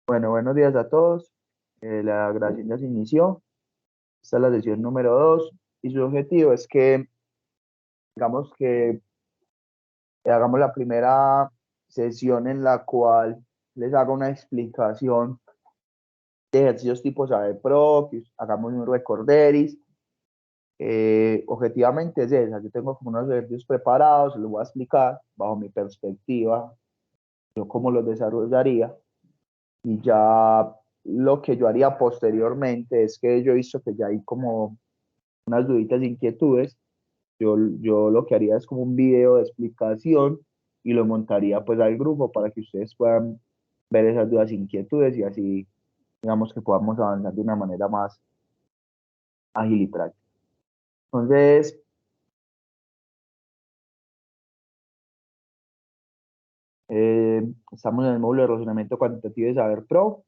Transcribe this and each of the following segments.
Bueno, buenos días a todos. La grabación ya se inició. Esta es la sesión número 2 y su objetivo es que, digamos que hagamos la primera sesión en la cual les haga una explicación de ejercicios tipo Saber Pro, que hagamos un recorderis. Objetivamente es esa. Yo tengo como unos ejercicios preparados, se los voy a explicar bajo mi perspectiva, yo cómo los desarrollaría. Y ya lo que yo haría posteriormente es que yo he visto que ya hay como unas duditas, inquietudes. Yo lo que haría es como un video de explicación y lo montaría pues al grupo para que ustedes puedan ver esas dudas, inquietudes y así digamos que podamos avanzar de una manera más ágil y práctica. Entonces, estamos en el módulo de razonamiento cuantitativo de Saber Pro.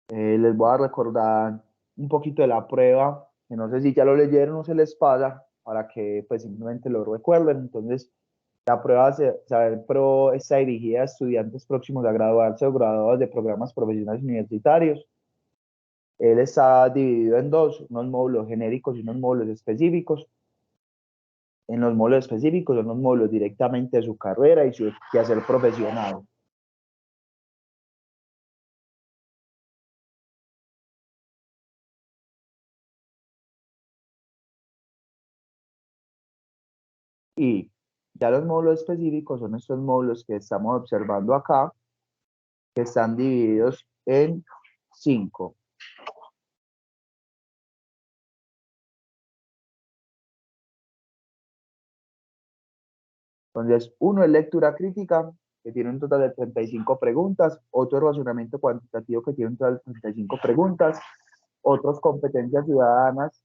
Les voy a recordar un poquito de la prueba, que no sé si ya lo leyeron o se les pasa, para que pues simplemente lo recuerden. Entonces, la prueba Saber Pro está dirigida a estudiantes próximos a graduarse o graduados de programas profesionales universitarios. Él está dividido en dos, unos módulos genéricos y unos módulos específicos. En los módulos específicos son los módulos directamente de su carrera y su quehacer profesional. Y ya los módulos específicos son estos módulos que estamos observando acá, que están divididos en 5. Entonces, uno es lectura crítica, que tiene un total de 35 preguntas, otro es razonamiento cuantitativo, que tiene un total de 35 preguntas, otros competencias ciudadanas.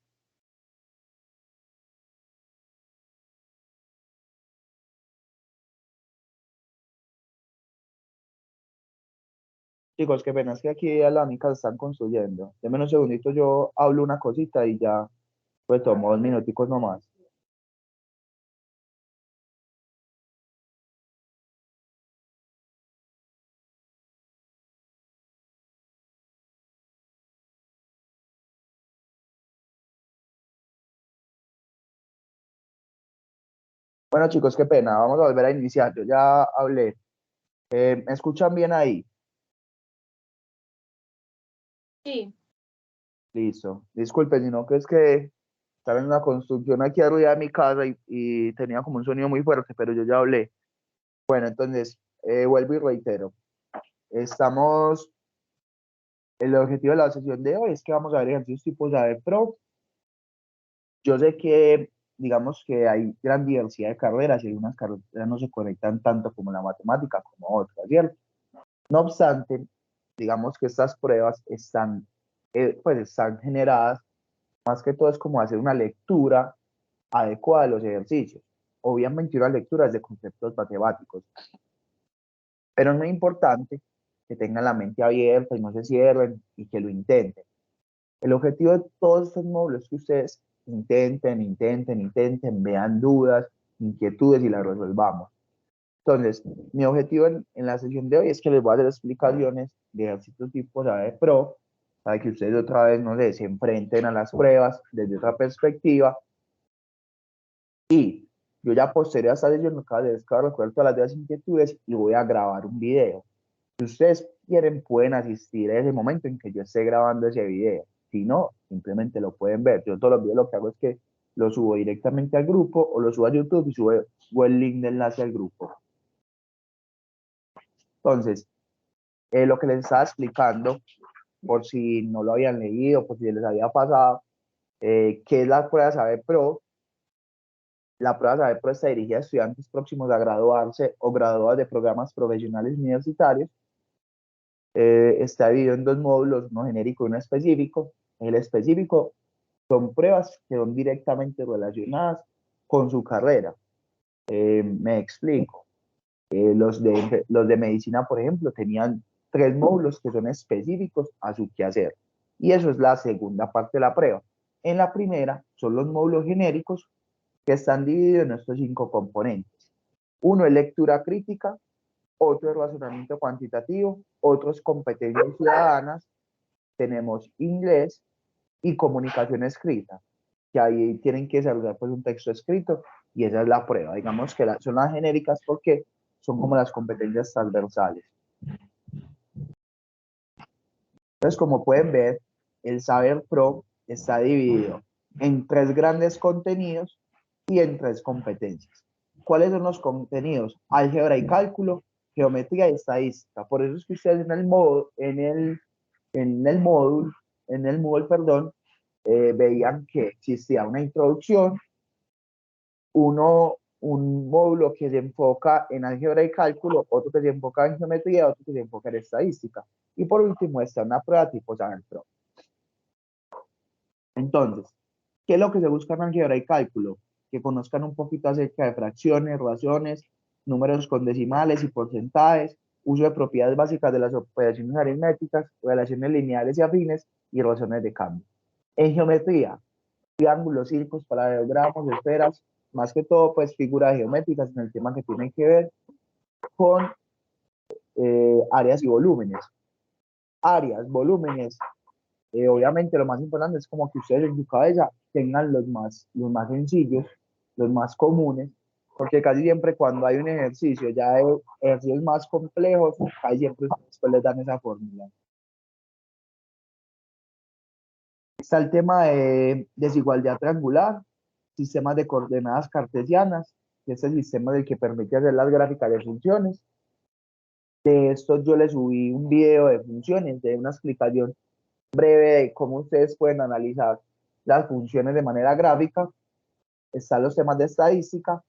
Chicos, qué pena, es que aquí a la única se están construyendo. Denme un segundito, yo hablo una cosita y ya, pues tomo 2 minuticos nomás. Bueno, chicos, qué pena, vamos a volver a iniciar. Yo ya hablé. ¿Me escuchan bien ahí? Sí. Listo. Disculpen, sino que es que estaba en una construcción aquí arriba de mi casa y tenía como un sonido muy fuerte, pero yo ya hablé. Bueno, entonces, vuelvo y reitero. Estamos, el objetivo de la sesión de hoy es que vamos a ver ejercicios tipo Saber Pro. Yo sé que, digamos que hay gran diversidad de carreras y algunas carreras no se conectan tanto como la matemática como otras, ¿cierto? No obstante, digamos que estas pruebas están, pues están generadas, más que todo es como hacer una lectura adecuada de los ejercicios. Obviamente una lectura es de conceptos matemáticos, pero es muy importante que tengan la mente abierta y no se cierren y que lo intenten. El objetivo de todos estos módulos es que ustedes intenten, vean dudas, inquietudes y las resolvamos. Entonces, mi objetivo en la sesión de hoy es que les voy a hacer explicaciones de ejercicios tipo Saber Pro, para que ustedes otra vez, no sé, se enfrenten a las pruebas desde otra perspectiva. Y yo ya posterior a esta sesión, me acabo de recuerdo todas las dudas, inquietudes y voy a grabar un video. Si ustedes quieren, pueden asistir a ese momento en que yo esté grabando ese video. Si no, simplemente lo pueden ver. Yo todos los videos lo que hago es que lo subo directamente al grupo o lo subo a YouTube y subo el link de enlace al grupo. Entonces, lo que les estaba explicando, por si no lo habían leído, por si les había pasado, que es la prueba Saber Pro. La prueba Saber Pro está dirigida a estudiantes próximos a graduarse o graduados de programas profesionales universitarios. Está dividido en dos módulos, uno genérico y uno específico. El específico son pruebas que son directamente relacionadas con su carrera. Me explico. Los de medicina, por ejemplo, tenían 3 módulos que son específicos a su quehacer. Y eso es la segunda parte de la prueba. En la primera son los módulos genéricos que están divididos en estos 5 componentes. Uno es lectura crítica, otro es razonamiento cuantitativo, otro es competencias ciudadanas, tenemos inglés y comunicación escrita, que ahí tienen que desarrollar pues un texto escrito y esa es la prueba. Digamos que son las genéricas porque son como las competencias transversales. Entonces, como pueden ver, el Saber Pro está dividido en 3 grandes contenidos y en 3 competencias. ¿Cuáles son los contenidos? Álgebra y cálculo, geometría y estadística. Por eso es que ustedes en el módulo, perdón, veían que existía una introducción, un módulo que se enfoca en álgebra y cálculo, otro que se enfoca en geometría, otro que se enfoca en estadística. Y por último está una prueba tipo Saber Pro. Entonces, ¿qué es lo que se busca en álgebra y cálculo? Que conozcan un poquito acerca de fracciones, razones, números con decimales y porcentajes, uso de propiedades básicas de las operaciones aritméticas, relaciones lineales y afines y razones de cambio. En geometría, triángulos, círculos, paralelogramas, esferas, más que todo, pues figuras geométricas en el tema que tienen que ver con áreas y volúmenes. Áreas, volúmenes, obviamente lo más importante es como que ustedes en su cabeza tengan los más sencillos, los más comunes, porque casi siempre cuando hay un ejercicio ya de ejercicios más complejos, casi siempre después les dan esa fórmula. Está el tema de desigualdad triangular, sistemas de coordenadas cartesianas, que es el sistema del que permite hacer las gráficas de funciones. De esto yo les subí un video de funciones, de una explicación breve de cómo ustedes pueden analizar las funciones de manera gráfica. Están los temas de estadística,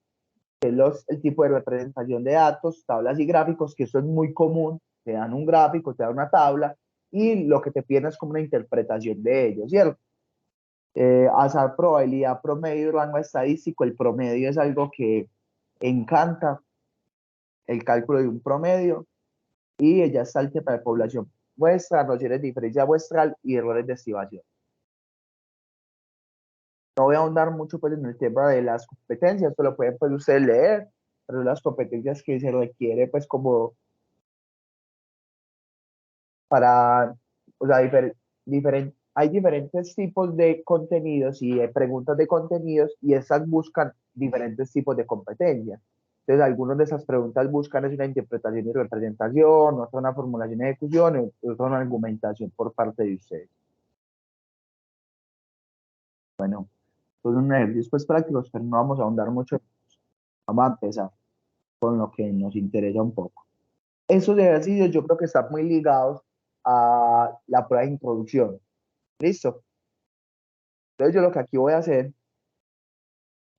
que es el tipo de representación de datos, tablas y gráficos, que eso es muy común. Te dan un gráfico, te dan una tabla, y lo que te piden es como una interpretación de ello, ¿cierto? Azar, probabilidad, promedio y rango estadístico. El promedio es algo que encanta, el cálculo de un promedio, y ya está el tema de población muestra, nociones de diferencia muestral y errores de estimación. No voy a ahondar mucho pues en el tema de las competencias, esto lo pueden pues ustedes leer, pero las competencias que se requiere pues como para, o sea, hay diferentes tipos de contenidos y de preguntas de contenidos y estas buscan diferentes tipos de competencias. Entonces, algunas de esas preguntas buscan es una interpretación y representación, otra una formulación y ejecución, y otra una argumentación por parte de ustedes. Bueno, son un ejercicios pues prácticos, pero no vamos a ahondar mucho. Vamos a empezar con lo que nos interesa un poco. Esos ejercicios yo creo que están muy ligados a la prueba de introducción. ¿Listo? Entonces yo lo que aquí voy a hacer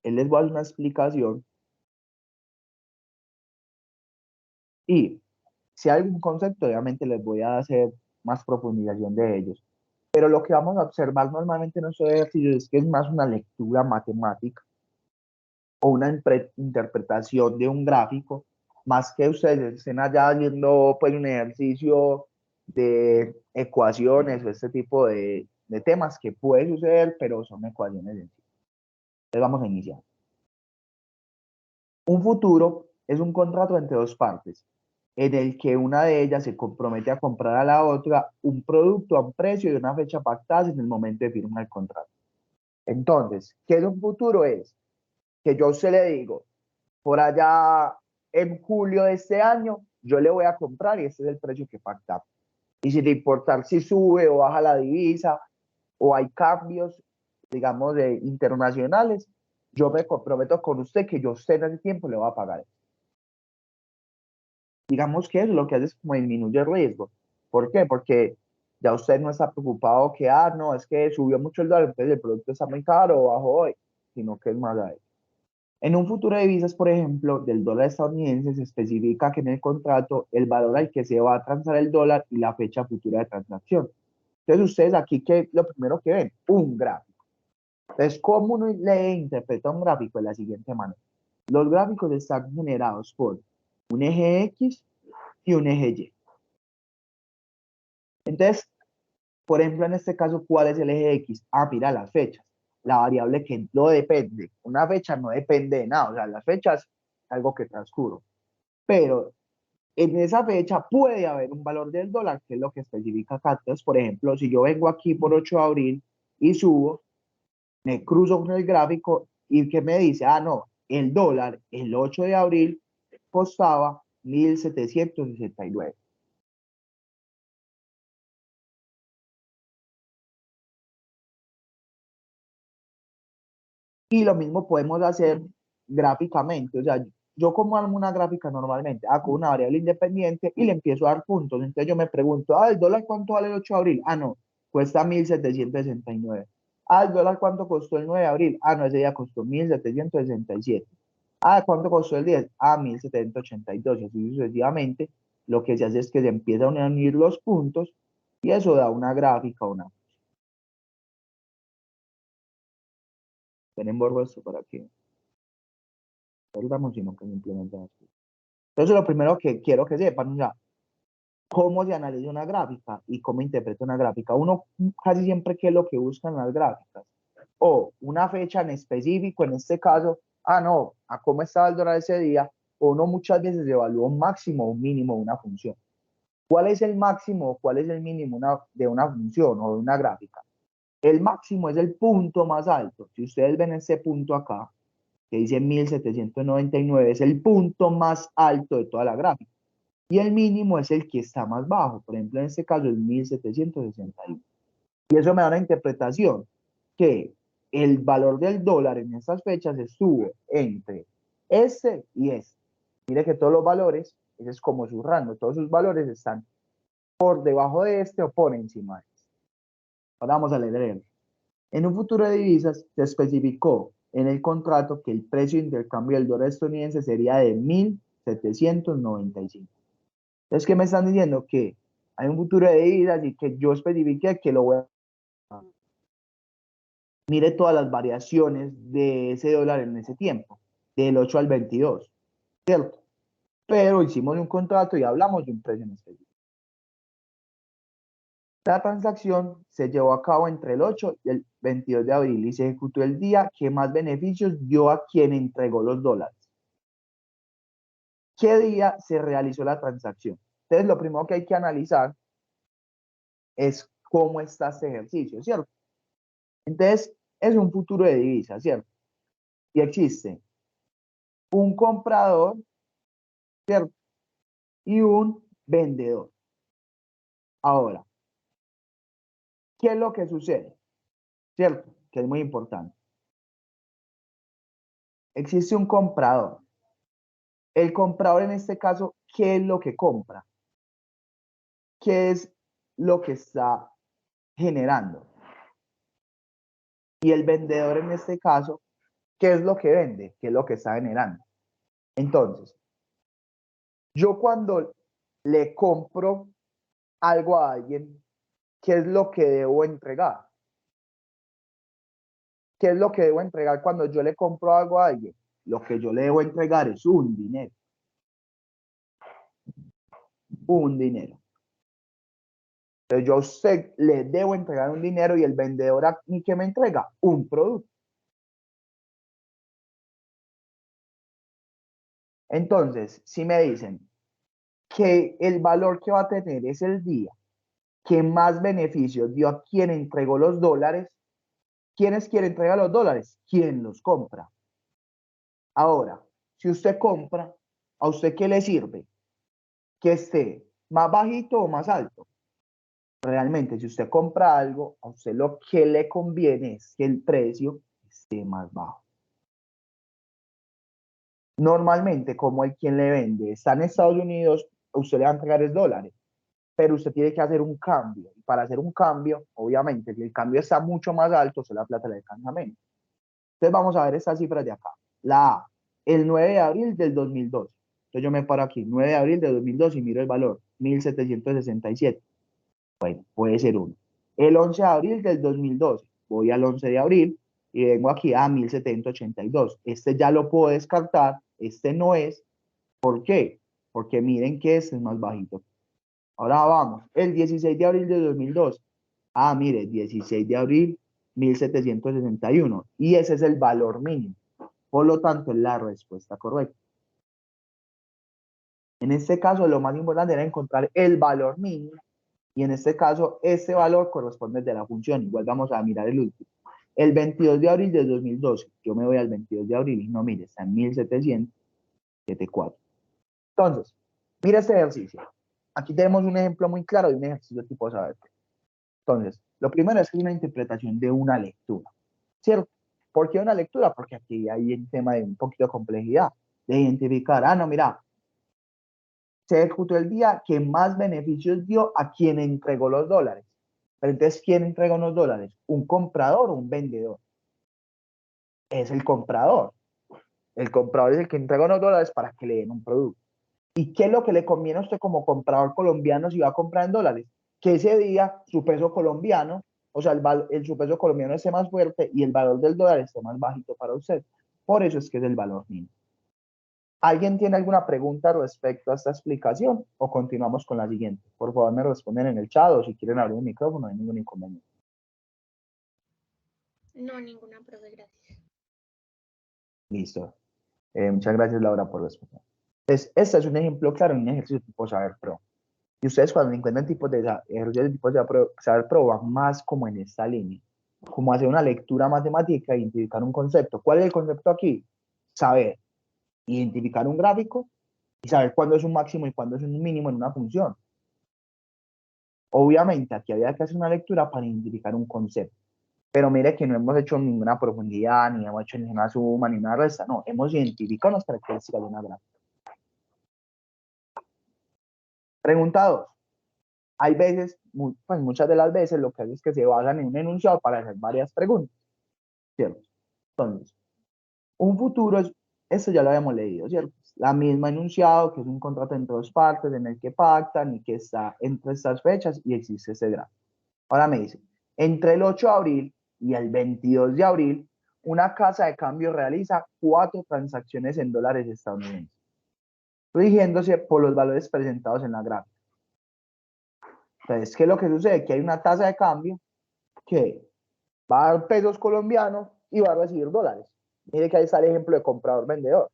es les voy a dar una explicación y si hay algún concepto, obviamente les voy a hacer más profundización de ellos. Pero lo que vamos a observar normalmente en estos ejercicios es que es más una lectura matemática o una interpretación de un gráfico, más que ustedes estén allá haciendo pues un ejercicio de ecuaciones o este tipo de temas que puede suceder, pero son ecuaciones en sí. Entonces vamos a iniciar. Un futuro es un contrato entre dos partes, en el que una de ellas se compromete a comprar a la otra un producto a un precio y una fecha pactada en el momento de firmar el contrato. Entonces, ¿qué es un futuro? Es que yo se le digo, por allá en julio de este año, yo le voy a comprar y este es el precio que pactamos. Y sin importar si sube o baja la divisa o hay cambios, digamos, internacionales, yo me comprometo con usted que yo usted en ese tiempo le va a pagar. Digamos que eso lo que hace es como disminuye el riesgo. ¿Por qué? Porque ya usted no está preocupado que, no, es que subió mucho el dólar, entonces el producto está muy caro o bajó hoy, sino que es más ahí. En un futuro de divisas, por ejemplo, del dólar estadounidense se especifica que en el contrato el valor al que se va a transar el dólar y la fecha futura de transacción. Entonces ustedes aquí, ¿qué lo primero que ven? Un gráfico. Entonces, ¿cómo uno lee e interpreta un gráfico? De la siguiente manera. Los gráficos están generados por un eje X y un eje Y. Entonces, por ejemplo, en este caso, ¿cuál es el eje X? Mira, las fechas. La variable que no depende. Una fecha no depende de nada. O sea, las fechas, algo que transcurre. Pero en esa fecha puede haber un valor del dólar, que es lo que especifica acá. Entonces, por ejemplo, si yo vengo aquí por 8 de abril y subo, me cruzo con el gráfico y que me dice, ah, no, el dólar el 8 de abril costaba 1.769. Y lo mismo podemos hacer gráficamente. O sea, yo como armo una gráfica normalmente, hago una variable independiente y le empiezo a dar puntos. Entonces yo me pregunto, ah, ¿el dólar cuánto vale el 8 de abril? Ah, no, cuesta 1.769. Ah, ¿el dólar cuánto costó el 9 de abril? Ah, no, ese día costó 1.767. Ah, ¿cuánto costó el 10? Ah, 1.782. Y así sucesivamente. Lo que se hace es que se empiezan a unir los puntos y eso da una gráfica, una. Tenemos esto para que perdamos, sino que simplemente así. Entonces, lo primero que quiero que sepan, o sea, cómo se analiza una gráfica y cómo interpreta una gráfica. Uno casi siempre, ¿qué es lo que buscan las gráficas? O una fecha en específico, en este caso, ah, no, a cómo estaba el dólar ese día, o uno muchas veces evalúa un máximo o un mínimo de una función. ¿Cuál es el máximo o cuál es el mínimo de una función o de una gráfica? El máximo es el punto más alto. Si ustedes ven ese punto acá, que dice 1.799, es el punto más alto de toda la gráfica. Y el mínimo es el que está más bajo. Por ejemplo, en este caso es 1.761. Y eso me da una interpretación que el valor del dólar en estas fechas estuvo entre este y este. Mire que todos los valores, ese es como su rango, todos sus valores están por debajo de este o por encima de este. Ahora vamos a leer. En un futuro de divisas se especificó en el contrato que el precio de intercambio del dólar estadounidense sería de 1.795. Entonces, ¿qué me están diciendo? Que hay un futuro de divisas y que yo especifique que lo voy a... Mire todas las variaciones de ese dólar en ese tiempo, del 8 al 22, ¿cierto? Pero hicimos un contrato y hablamos de un precio en específico. La transacción se llevó a cabo entre el 8 y el 22 de abril y se ejecutó el día que más beneficios dio a quien entregó los dólares. ¿Qué día se realizó la transacción? Entonces, lo primero que hay que analizar es cómo está este ejercicio, ¿cierto? Entonces, es un futuro de divisas, ¿cierto? Y existe un comprador, ¿cierto? Y un vendedor. Ahora, ¿qué es lo que sucede? ¿Cierto? Que es muy importante. Existe un comprador. El comprador en este caso, ¿qué es lo que compra? ¿Qué es lo que está generando? Y el vendedor en este caso, ¿qué es lo que vende? ¿Qué es lo que está generando? Entonces, yo cuando le compro algo a alguien, ¿qué es lo que debo entregar? ¿Qué es lo que debo entregar cuando yo le compro algo a alguien? Lo que yo le debo entregar es un dinero. Un dinero. Entonces yo a usted le debo entregar un dinero y el vendedor a mí que me entrega un producto. Entonces, si me dicen que el valor que va a tener es el día que más beneficios dio a quien entregó los dólares, ¿quién es quien entrega los dólares? ¿Quién los compra? Ahora, si usted compra, ¿a usted qué le sirve? Que esté más bajito o más alto. Realmente, si usted compra algo, a usted lo que le conviene es que el precio esté más bajo. Normalmente, como el quien le vende está en Estados Unidos, usted le va a entregar es dólares, pero usted tiene que hacer un cambio. Y para hacer un cambio, obviamente, si el cambio está mucho más alto, usted la plata le alcanza menos. Entonces vamos a ver estas cifras de acá. La A, el 9 de abril del 2002. Entonces yo me paro aquí, 9 de abril del 2002 y miro el valor, 1.767. Bueno, puede ser uno. El 11 de abril del 2012, voy al 11 de abril y vengo aquí a 1.782. Este ya lo puedo descartar, este no es. ¿Por qué? Porque miren que este es más bajito. Ahora vamos, el 16 de abril de 2002. Ah, mire, 16 de abril, 1.761. Y ese es el valor mínimo. Por lo tanto, es la respuesta correcta. En este caso, lo más importante era encontrar el valor mínimo, y en este caso, este valor corresponde de la función. Igual vamos a mirar el último. El 22 de abril de 2012, yo me voy al 22 de abril y no, mire, está en 1774. Entonces, mira este ejercicio. Aquí tenemos un ejemplo muy claro de un ejercicio tipo saber. Entonces, lo primero es una interpretación de una lectura, ¿cierto? ¿Por qué una lectura? Porque aquí hay el tema de un poquito de complejidad, de identificar, no, mira, se ejecutó el día que más beneficios dio a quien entregó los dólares. Pero entonces, ¿quién entrega los dólares? ¿Un comprador o un vendedor? Es el comprador. El comprador es el que entrega los dólares para que le den un producto. ¿Y qué es lo que le conviene a usted como comprador colombiano si va a comprar en dólares? Que ese día su peso colombiano, o sea, su peso colombiano esté más fuerte y el valor del dólar esté más bajito para usted. Por eso es que es el valor mínimo. ¿Alguien tiene alguna pregunta respecto a esta explicación o continuamos con la siguiente? Por favor, me responden en el chat o si quieren abrir el micrófono, no hay ningún inconveniente. No, ninguna, profe, gracias. Listo. Muchas gracias, Laura, por responder. Entonces, este es un ejemplo claro, un ejercicio tipo Saber Pro. Y ustedes cuando encuentran tipos de ejercicios de tipo Saber Pro van más como en esta línea, como hacer una lectura matemática e identificar un concepto. ¿Cuál es el concepto aquí? Saber identificar un gráfico y saber cuándo es un máximo y cuándo es un mínimo en una función. Obviamente aquí había que hacer una lectura para identificar un concepto. Pero mire que no hemos hecho ninguna profundidad, ni hemos hecho ninguna suma, ni una resta. No, hemos identificado las características de una gráfica. Pregunta 2. Hay veces, pues muchas de las veces, lo que hace es que se basan en un enunciado para hacer varias preguntas, ¿cierto? Entonces, un futuro es, esto ya lo habíamos leído, ¿cierto? La misma enunciado, que es un contrato entre dos partes en el que pactan y que está entre estas fechas y existe ese gráfico. Ahora me dice, entre el 8 de abril y el 22 de abril, una casa de cambio realiza 4 transacciones en dólares estadounidenses, rigiéndose por los valores presentados en la gráfica. Entonces, ¿qué es lo que sucede? Que hay una tasa de cambio que va a dar pesos colombianos y va a recibir dólares. Mire que ahí está el ejemplo de comprador-vendedor.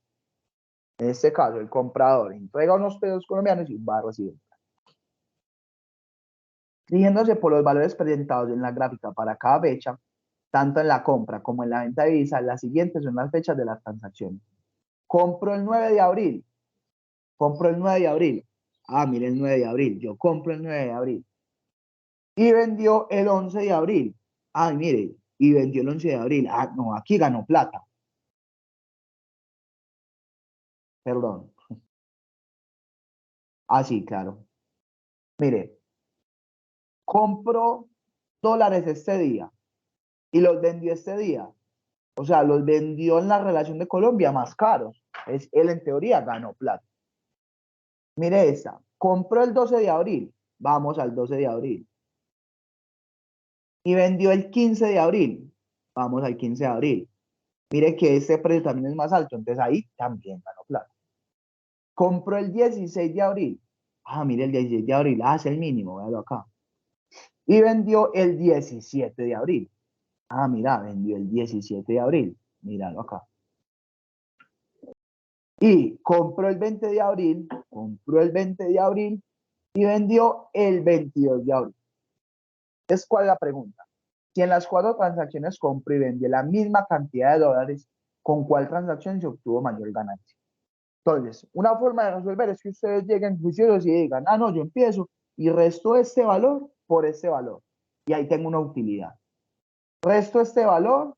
En este caso, el comprador entrega unos pesos colombianos y va a recibir. Rigiéndose por los valores presentados en la gráfica para cada fecha, tanto en la compra como en la venta de divisa, las siguientes son las fechas de las transacciones. Compro el 9 de abril. Compro el 9 de abril. Ah, mire el 9 de abril. Yo compro el 9 de abril. Y vendió el 11 de abril. Ah, mire, y vendió el 11 de abril. Ah, no, aquí ganó plata. Perdón. Ah, sí, claro. Mire, compró dólares este día y los vendió este día. O sea, los vendió en la relación de Colombia más caros. Él en teoría ganó plata. Mire esta. Compró el 12 de abril. Vamos al 12 de abril. Y vendió el 15 de abril. Vamos al 15 de abril. Mire que este precio también es más alto. Entonces ahí también ganó plata. Compró el 16 de abril. Ah, mire el 16 de abril. Ah, es el mínimo. Véalo acá. Y vendió el 17 de abril. Ah, mira, vendió el 17 de abril. Míralo acá. Y compró el 20 de abril, y vendió el 22 de abril. Entonces, ¿cuál es la pregunta? Si en las 4 transacciones compró y vendió la misma cantidad de dólares, ¿con cuál transacción se obtuvo mayor ganancia? Entonces, una forma de resolver es que ustedes lleguen juiciosos y digan, ah, no, yo empiezo y resto este valor por este valor. Y ahí tengo una utilidad. Resto este valor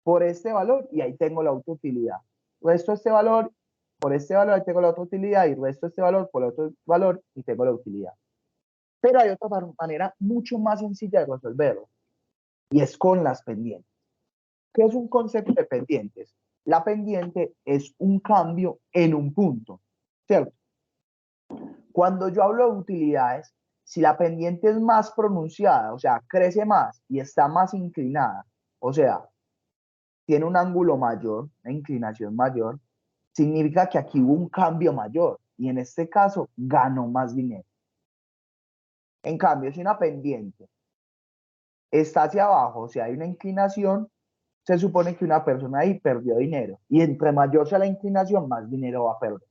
por este valor y ahí tengo la otra utilidad. Resto este valor por este valor, ahí tengo la otra utilidad y resto este valor por otro valor y tengo la utilidad. Pero hay otra manera mucho más sencilla de resolverlo y es con las pendientes. ¿Qué es un concepto de pendientes? La pendiente es un cambio en un punto, ¿cierto? Cuando yo hablo de utilidades, si la pendiente es más pronunciada, o sea, crece más y está más inclinada, o sea, tiene un ángulo mayor, una inclinación mayor, significa que aquí hubo un cambio mayor y en este caso ganó más dinero. En cambio, si una pendiente está hacia abajo, o sea, hay una inclinación, se supone que una persona ahí perdió dinero y entre mayor sea la inclinación, más dinero va a perder.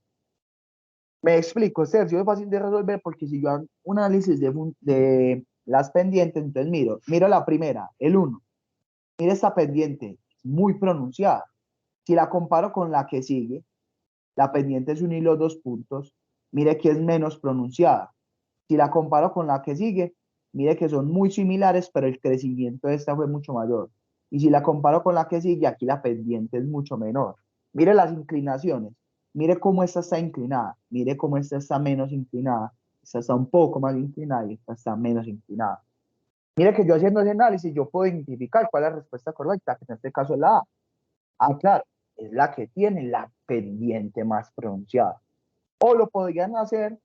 Me explico, este ejercicio es fácil de resolver porque si yo hago un análisis de las pendientes, entonces miro la primera, el 1. Mire esta pendiente, muy pronunciada. Si la comparo con la que sigue, la pendiente es un hilo 2 puntos, mire que es menos pronunciada. Si la comparo con la que sigue, mire que son muy similares, pero el crecimiento de esta fue mucho mayor. Y si la comparo con la que sigue, aquí la pendiente es mucho menor. Mire las inclinaciones. Mire cómo esta está inclinada. Mire cómo esta está menos inclinada. Esta está un poco más inclinada y esta está menos inclinada. Mire que yo haciendo ese análisis, yo puedo identificar cuál es la respuesta correcta, que en este caso es la A. Ah, claro, es la que tiene la pendiente más pronunciada. O lo podrían hacer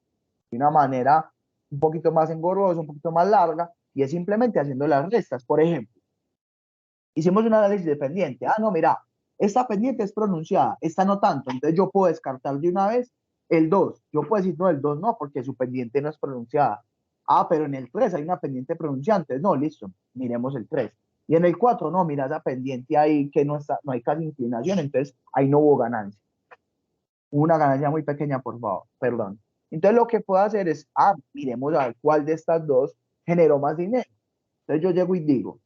de una manera un poquito más engorrosa, un poquito más larga, y es simplemente haciendo las restas. Por ejemplo, hicimos un análisis de pendiente. Ah, no, mira, esta pendiente es pronunciada, esta no tanto. Entonces yo puedo descartar de una vez el 2. Yo puedo decir, no, el 2 no, porque su pendiente no es pronunciada. Ah, pero en el 3 hay una pendiente pronunciante. No, listo, miremos el 3. Y en el 4, no, mira esa pendiente ahí que no, está, no hay casi inclinación, entonces ahí no hubo ganancia. Una ganancia muy pequeña, por favor, perdón. Entonces lo que puedo hacer es, miremos a ver cuál de estas dos generó más dinero. Entonces yo llego y digo,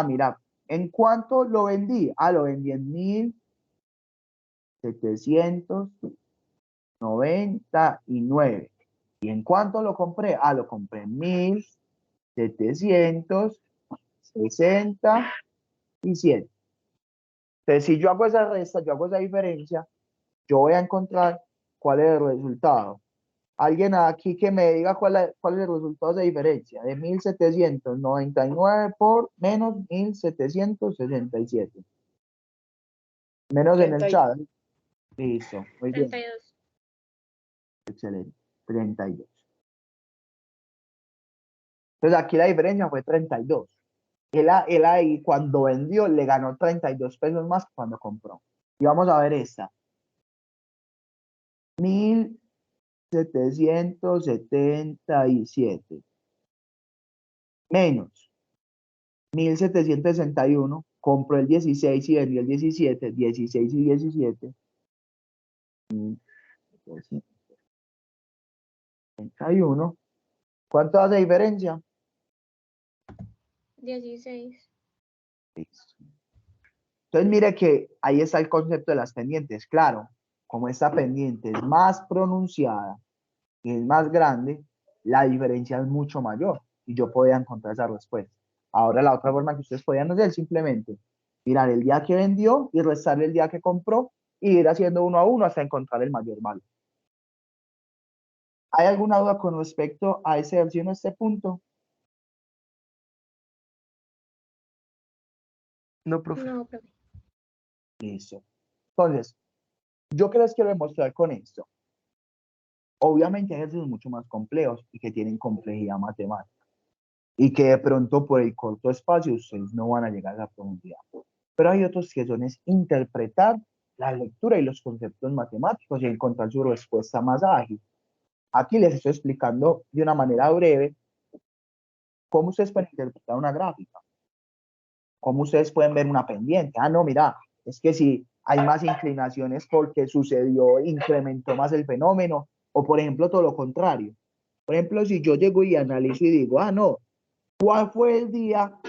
mira, ¿en cuánto lo vendí? Lo vendí en 1.799. ¿Y en cuánto lo compré? Lo compré en 1.767. Entonces si yo hago esa resta, yo hago esa diferencia, yo voy a encontrar cuál es el resultado. Alguien aquí que me diga cuál es el resultado de diferencia de 1.799 por menos 1.767. Menos en el chat. Listo, muy bien. 32. Excelente. 32. Entonces aquí la diferencia fue 32. Él ahí cuando vendió le ganó 32 pesos más que cuando compró. Y vamos a ver esta. 1.777 menos 1.761, compró el 16 y vendió el 17, 16 y 17, 1.761. ¿Cuánto hace diferencia? 16. Entonces mire que ahí está el concepto de las pendientes. Claro, como esta pendiente es más pronunciada y es más grande, la diferencia es mucho mayor y yo podía encontrar esa respuesta. Ahora la otra forma que ustedes podían hacer es simplemente mirar el día que vendió y restarle el día que compró y ir haciendo uno a uno hasta encontrar el mayor valor. ¿Hay alguna duda con respecto a ese ejercicio en este punto? No, profe. No, profe. Listo. Entonces, ¿yo qué les quiero demostrar con esto? Obviamente hay ejercicios mucho más complejos y que tienen complejidad matemática y que de pronto por el corto espacio ustedes no van a llegar a la profundidad. Pero hay otros que son es interpretar la lectura y los conceptos matemáticos y encontrar su respuesta más ágil. Aquí les estoy explicando de una manera breve cómo ustedes pueden interpretar una gráfica, cómo ustedes pueden ver una pendiente. No, mira, es que si hay más inclinaciones porque sucedió, incrementó más el fenómeno, o por ejemplo todo lo contrario. Por ejemplo, si yo llego y analizo y digo, no, ¿cuál fue el día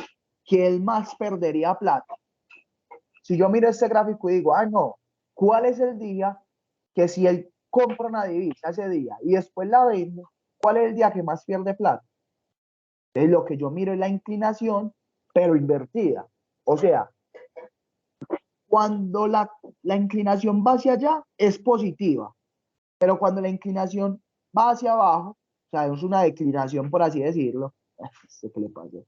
que él más perdería plata? Si yo miro este gráfico y digo, no, ¿cuál es el día que si él compra una divisa ese día y después la vende, cuál es el día que más pierde plata? Entonces lo que yo miro es la inclinación, pero invertida. O sea, cuando la inclinación va hacia allá es positiva, pero cuando la inclinación va hacia abajo, o sea, es una declinación por así decirlo, ¿qué le pasa?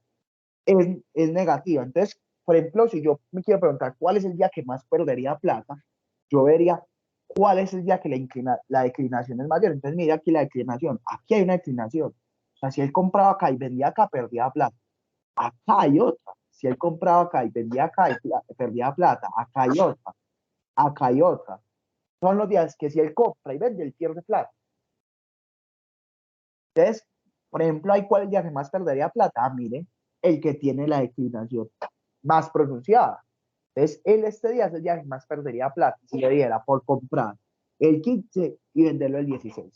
Es negativa. Entonces, por ejemplo, si yo me quiero preguntar cuál es el día que más perdería plata, yo vería cuál es el día que la declinación es mayor. Entonces, mira aquí la declinación. Aquí hay una declinación. O sea, si él compraba acá y vendía acá, perdía plata. Acá hay otra. Si él compraba acá y vendía acá y perdía plata, acá hay otra. Acá hay otra. Son los días que si él compra y vende, él pierde plata. Entonces, por ejemplo, ¿hay cuál es el día que más perdería plata? Mire, el que tiene la declinación más pronunciada. Entonces, él este día es el día que más perdería plata si le diera por comprar. el 15 y venderlo el 16.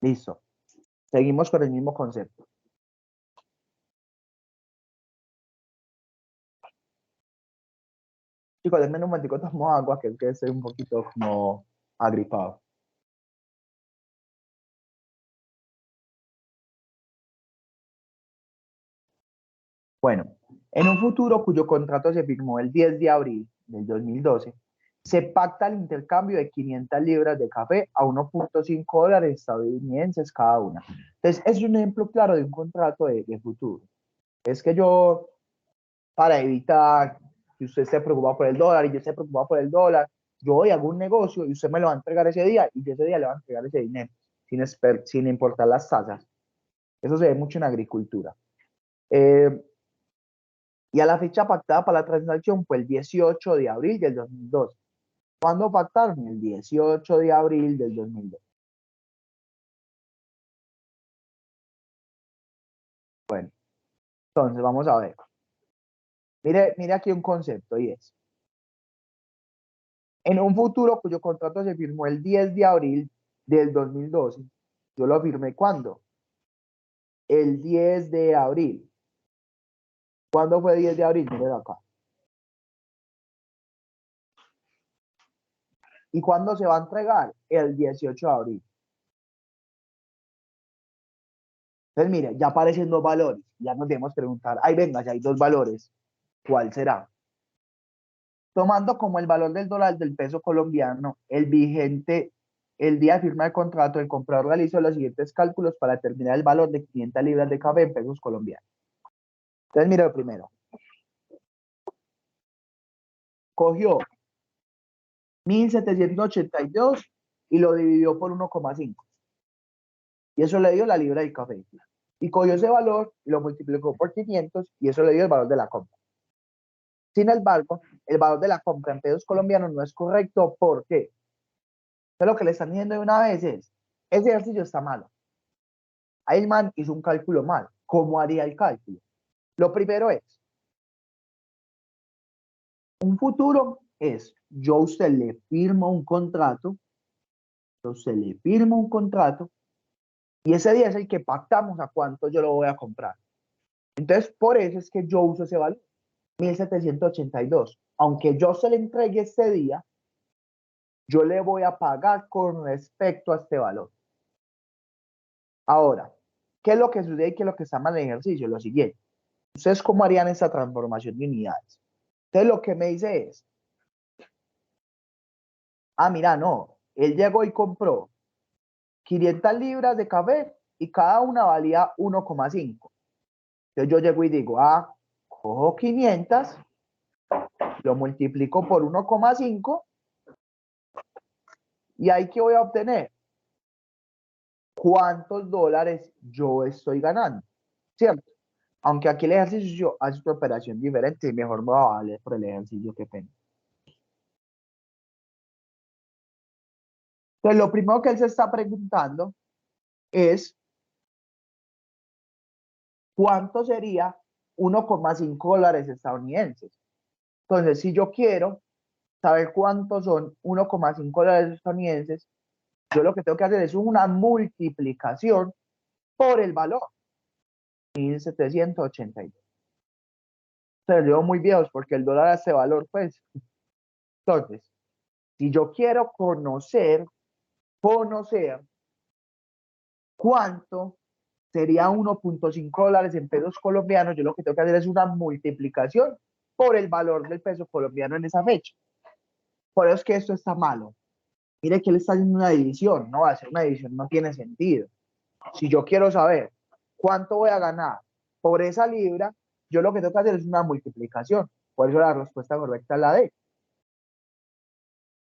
Listo. Seguimos con el mismo concepto. Chicos, denme un momentico, tomo agua, que estoy un poquito como agripado. Bueno, en un futuro cuyo contrato se firmó el 10 de abril del 2012, se pacta el intercambio de 500 libras de café a 1.5 dólares estadounidenses cada una. Entonces, es un ejemplo claro de un contrato de futuro. Es que yo, para evitar que usted esté preocupado por el dólar y yo esté preocupado por el dólar, yo voy a algún negocio y usted me lo va a entregar ese día y ese día le va a entregar ese dinero, sin importar las tasas. Eso se ve mucho en agricultura. Y a la fecha pactada para la transacción fue el 18 de abril del 2002. ¿Cuándo pactaron? El 18 de abril del 2002. Bueno, entonces vamos a ver. Mire aquí un concepto y es, en un futuro cuyo contrato se firmó el 10 de abril del 2012, yo lo firmé ¿cuándo? El 10 de abril. ¿Cuándo fue el 10 de abril? Miren acá. ¿Y cuándo se va a entregar? El 18 de abril. Entonces, mire, ya aparecen dos valores. Ya nos debemos preguntar, ay, venga, si hay dos valores, ¿cuál será? Tomando como el valor del dólar del peso colombiano, el vigente, el día de firma del contrato, el comprador realizó los siguientes cálculos para determinar el valor de 500 libras de café en pesos colombianos. Entonces, mire lo primero. Cogió 1.782 y lo dividió por 1,5. Y eso le dio la libra del café. Y cogió ese valor y lo multiplicó por 500 y eso le dio el valor de la compra. Sin embargo, el valor de la compra en pesos colombianos no es correcto porque lo que le están diciendo de una vez es, ese ejercicio está malo. Ahí el man hizo un cálculo mal. ¿Cómo haría el cálculo? Lo primero es, un futuro es, yo a usted le firmo un contrato, y ese día es el que pactamos a cuánto yo lo voy a comprar. Entonces, por eso es que yo uso ese valor, 1.782. Aunque yo se le entregue ese día, yo le voy a pagar con respecto a este valor. Ahora, ¿qué es lo que sucede y qué es lo que está mal en el ejercicio? Lo siguiente, ¿ustedes cómo harían esa transformación de unidades? Entonces, lo que me dice es, mira, no, él llegó y compró 500 libras de café y cada una valía 1,5. Entonces yo llego y digo, cojo 500, lo multiplico por 1,5 y ahí que voy a obtener cuántos dólares yo estoy ganando, ¿cierto? Aunque aquí el ejercicio hace una operación diferente y mejor me va a valer por el ejercicio que tengo. Entonces lo primero que él se está preguntando es ¿cuánto sería 1,5 dólares estadounidenses? Entonces, si yo quiero saber cuántos son 1,5 dólares estadounidenses, yo lo que tengo que hacer es una multiplicación por el valor, 1.782. Se lo muy viejos porque el dólar hace valor, pues. Entonces, si yo quiero conocer cuánto sería 1,5 dólares en pesos colombianos, yo lo que tengo que hacer es una multiplicación por el valor del peso colombiano en esa fecha. Por eso es que esto está malo. Mire que él está haciendo una división, no hacer una división no tiene sentido. Si yo quiero saber cuánto voy a ganar por esa libra, yo lo que tengo que hacer es una multiplicación. Por eso la respuesta correcta es la D.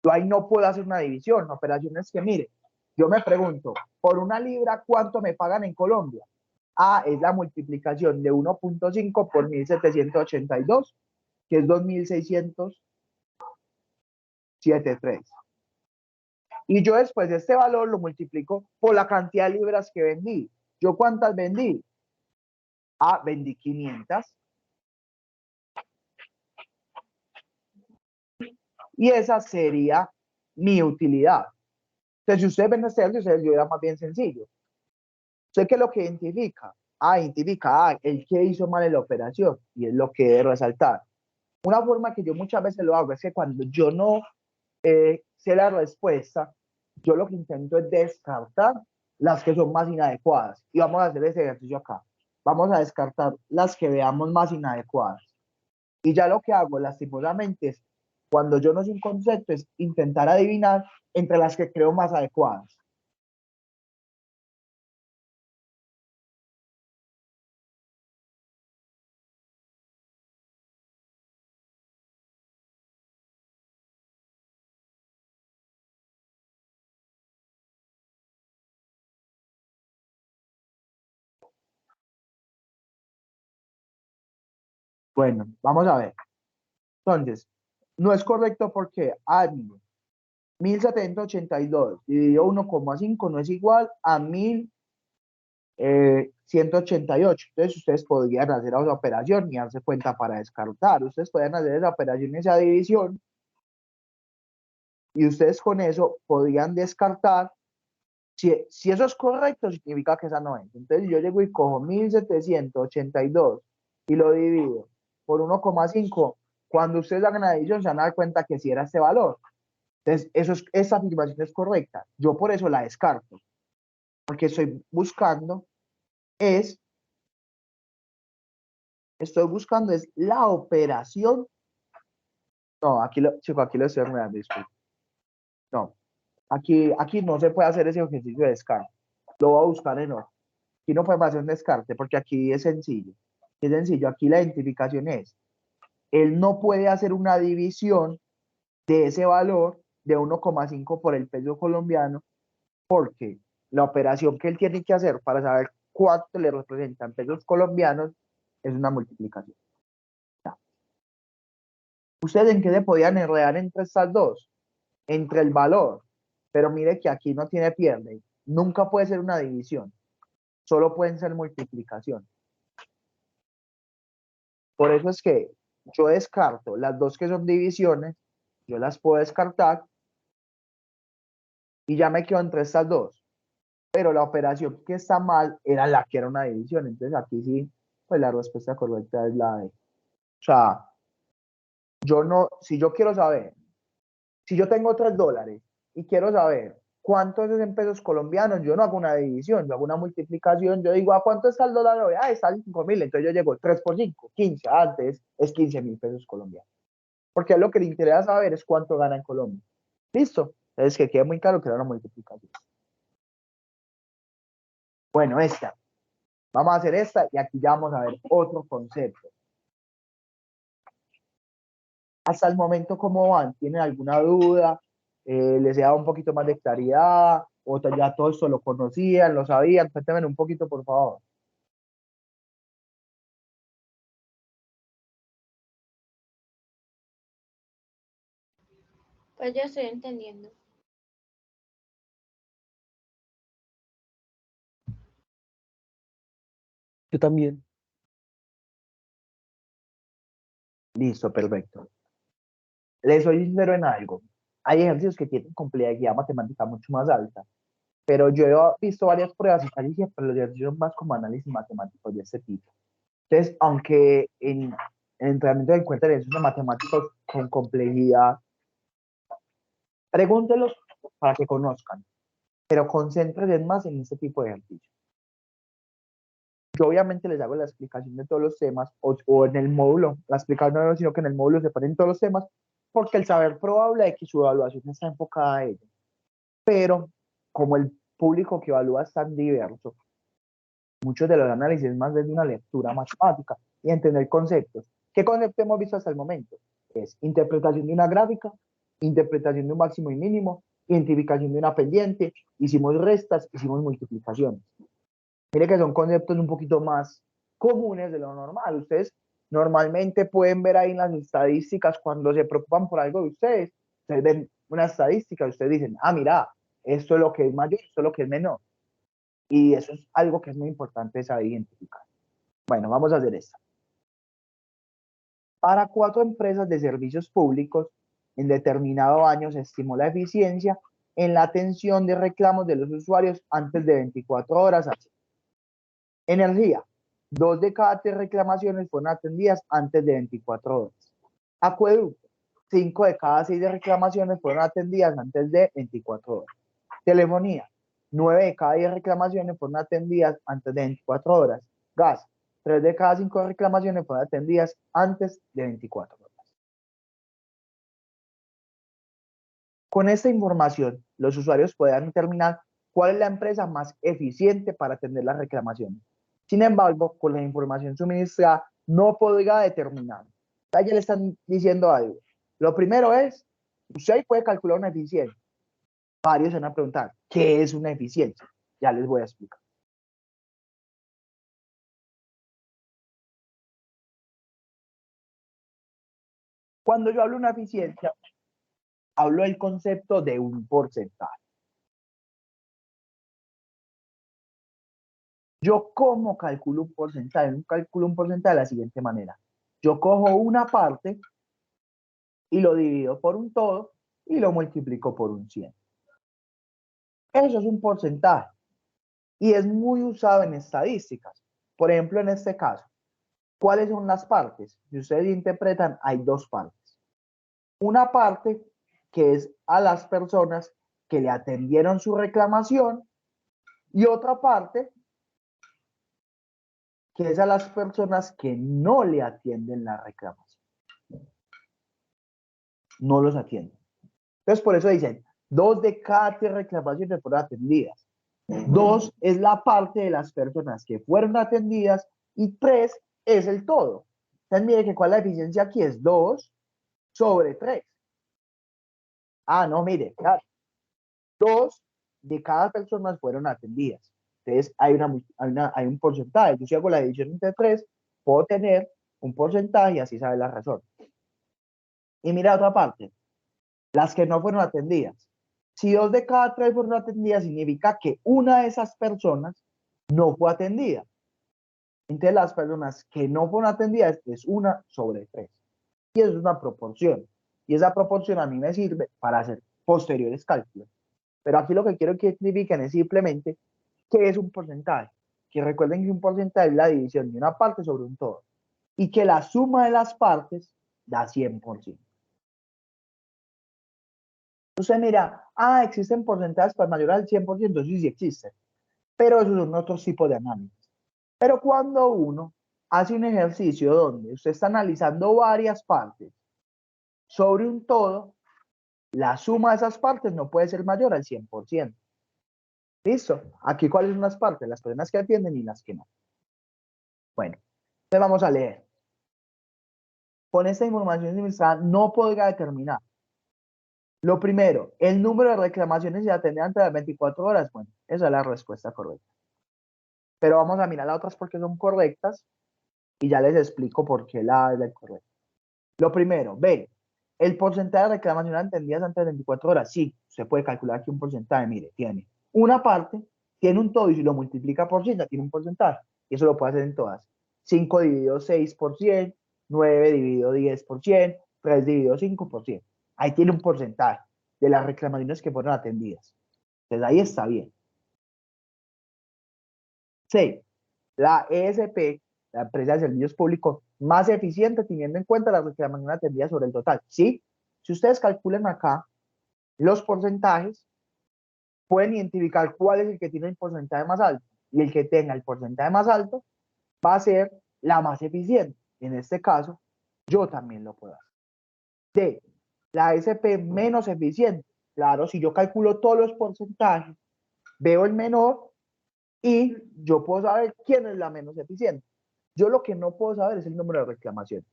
Yo ahí no puedo hacer una división. Operaciones que, mire, yo me pregunto, por una libra, ¿cuánto me pagan en Colombia? Es la multiplicación de 1,5 por 1.782, que es 2.673. Y yo después de este valor lo multiplico por la cantidad de libras que vendí. ¿Yo cuántas vendí? Vendí 500. Y esa sería mi utilidad. Entonces, si ustedes ven este ejercicio, yo era más bien sencillo. ¿Usted qué es lo que identifica? Identifica el que hizo mal en la operación y es lo que debe resaltar. Una forma que yo muchas veces lo hago es que cuando yo no sé la respuesta, yo lo que intento es descartar las que son más inadecuadas. Y vamos a hacer ese ejercicio acá. Vamos a descartar las que veamos más inadecuadas. Y ya lo que hago, lastimosamente, es cuando yo no sé un concepto, es intentar adivinar entre las que creo más adecuadas. Bueno, vamos a ver. Entonces, no es correcto porque, mire, 1782 dividido 1,5 no es igual a 1188. Entonces, ustedes podrían hacer esa operación y darse cuenta para descartar. Ustedes pueden hacer esa operación, esa división, y ustedes con eso podrían descartar. Si eso es correcto, significa que esa no es. Entonces, yo llego y cojo 1782 y lo divido por 1,5. Cuando ustedes hagan la división, se van a dar cuenta que si era este valor. Entonces, esa afirmación es correcta. Yo por eso la descarto, porque estoy buscando es la operación. No, chico, aquí lo estoy enredando, disculpe. No, aquí no se puede hacer ese ejercicio de descarte. Lo voy a buscar en otro. Aquí no podemos hacer un descarte porque aquí es sencillo. Es sencillo, aquí la identificación es, él no puede hacer una división de ese valor de 1,5 por el peso colombiano porque la operación que él tiene que hacer para saber cuánto le representan pesos colombianos es una multiplicación. Ya. ¿Ustedes en qué se podían enredar entre estas dos? Entre el valor, pero mire que aquí no tiene pierde. Nunca puede ser una división, solo pueden ser multiplicación. Por eso es que yo descarto las dos que son divisiones, yo las puedo descartar y ya me quedo entre estas dos. Pero la operación que está mal era la que era una división. Entonces aquí sí, pues la respuesta correcta es la de. O sea, yo no, si yo quiero saber, si yo tengo $3 y quiero saber cuánto es en pesos colombianos, yo no hago una división, yo hago una multiplicación, yo digo, ¿a cuánto está el dólar hoy? Está en 5.000, entonces yo llego 3 por 5, 15, antes es 15.000 pesos colombianos. Porque lo que le interesa saber es cuánto gana en Colombia. ¿Listo? Entonces que quede muy claro que era una multiplicación. Bueno, esta. Vamos a hacer esta y aquí ya vamos a ver otro concepto. Hasta el momento, ¿cómo van? ¿Tienen alguna duda? ¿Les he dado un poquito más de claridad? ¿O ya todo esto lo conocían, lo sabían? Cuéntenme un poquito, por favor. Pues yo estoy entendiendo. Yo también. Listo, perfecto. Les soy sincero en algo. Hay ejercicios que tienen complejidad matemática mucho más alta, pero yo he visto varias pruebas y casi siempre los ejercicios son más como análisis matemáticos de este tipo. Entonces, aunque en entrenamiento encuentran ejercicios matemáticos con complejidad, pregúntelos para que conozcan, pero concéntrense más en este tipo de ejercicios. Yo obviamente les hago la explicación de todos los temas o en el módulo, la explicación no, sino que en el módulo se ponen todos los temas, porque el saber probable es que su evaluación está enfocada a ello. Pero como el público que evalúa es tan diverso, muchos de los análisis es más desde una lectura matemática y entender conceptos. ¿Qué concepto hemos visto hasta el momento? Es interpretación de una gráfica, interpretación de un máximo y mínimo, identificación de una pendiente, hicimos restas, hicimos multiplicaciones. Mire que son conceptos un poquito más comunes de lo normal. Ustedes normalmente pueden ver ahí en las estadísticas cuando se preocupan por algo de ustedes ven una estadística y ustedes dicen, mira, esto es lo que es mayor, esto es lo que es menor. Y eso es algo que es muy importante saber identificar. Bueno, vamos a hacer esto. Para 4 empresas de servicios públicos, En determinado año se estimó la eficiencia en la atención de reclamos de los usuarios antes de 24 horas. Energía. 2 de cada 3 reclamaciones fueron atendidas antes de 24 horas. Acueducto. 5 de cada 6 reclamaciones fueron atendidas antes de 24 horas. Telefonía. 9 de cada 10 reclamaciones fueron atendidas antes de 24 horas. Gas. 3 de cada 5 reclamaciones fueron atendidas antes de 24 horas. Con esta información, los usuarios podrán determinar cuál es la empresa más eficiente para atender las reclamaciones. Sin embargo, con la información suministrada, no podrá determinar. Ya le están diciendo algo. Lo primero es, usted puede calcular una eficiencia. Varios se van a preguntar, ¿qué es una eficiencia? Ya les voy a explicar. Cuando yo hablo de una eficiencia, hablo del concepto de un porcentaje. Yo, ¿cómo calculo un porcentaje? Yo calculo un porcentaje de la siguiente manera. Yo cojo una parte y lo divido por un todo y lo multiplico por un 100. Eso es un porcentaje y es muy usado en estadísticas. Por ejemplo, en este caso, ¿cuáles son las partes? Si ustedes interpretan, hay dos partes. Una parte que es a las personas que le atendieron su reclamación y otra parte que es a las personas que no le atienden la reclamación. No los atienden. Entonces, por eso dicen, 2 de cada 3 reclamaciones fueron atendidas. 2 es la parte de las personas que fueron atendidas y 3 es el todo. Entonces, mire que cuál es la eficiencia aquí es 2 sobre 3. Ah, no, mire, claro. 2 de cada persona fueron atendidas. Entonces, hay un porcentaje. Yo si hago la división entre 3, puedo tener un porcentaje y así sabe la razón. Y mira otra parte, las que no fueron atendidas. Si 2 de cada 3 fueron atendidas, significa que una de esas personas no fue atendida. Entonces, las personas que no fueron atendidas es 1 sobre 3. Y eso es una proporción. Y esa proporción a mí me sirve para hacer posteriores cálculos. Pero aquí lo que quiero que signifiquen es simplemente qué es un porcentaje. Que recuerden que un porcentaje es la división de una parte sobre un todo. Y que la suma de las partes da 100%. Entonces mira, existen porcentajes para mayor al 100%, sí existen, pero esos son otros tipos de análisis. Pero cuando uno hace un ejercicio donde usted está analizando varias partes sobre un todo, la suma de esas partes no puede ser mayor al 100%. ¿Listo? Aquí, ¿cuáles son las partes? Las personas que atienden y las que no. Bueno, entonces vamos a leer. Con esta información suministrada no podrá determinar. Lo primero, el número de reclamaciones se atiende antes de las 24 horas. Bueno, esa es la respuesta correcta. Pero vamos a mirar las otras porque son correctas y ya les explico por qué la es la correcta. Lo primero, B, el porcentaje de reclamaciones atendidas antes de 24 horas. Sí, se puede calcular aquí un porcentaje. Mire, tiene una parte, tiene un todo y si lo multiplica por 100 ya tiene un porcentaje. Y eso lo puede hacer en todas. 5 dividido 6%, 9 dividido 10%, 3 dividido 5%. Ahí tiene un porcentaje de las reclamaciones que fueron atendidas. Entonces ahí está bien. C, la ESP, la empresa de servicios públicos más eficiente teniendo en cuenta las reclamaciones atendidas sobre el total. ¿Sí? Si ustedes calculan acá los porcentajes, pueden identificar cuál es el que tiene el porcentaje más alto. Y el que tenga el porcentaje más alto va a ser la más eficiente. En este caso, yo también lo puedo hacer. D, la SP menos eficiente. Claro, si yo calculo todos los porcentajes, veo el menor y yo puedo saber quién es la menos eficiente. Yo lo que no puedo saber es el número de reclamaciones.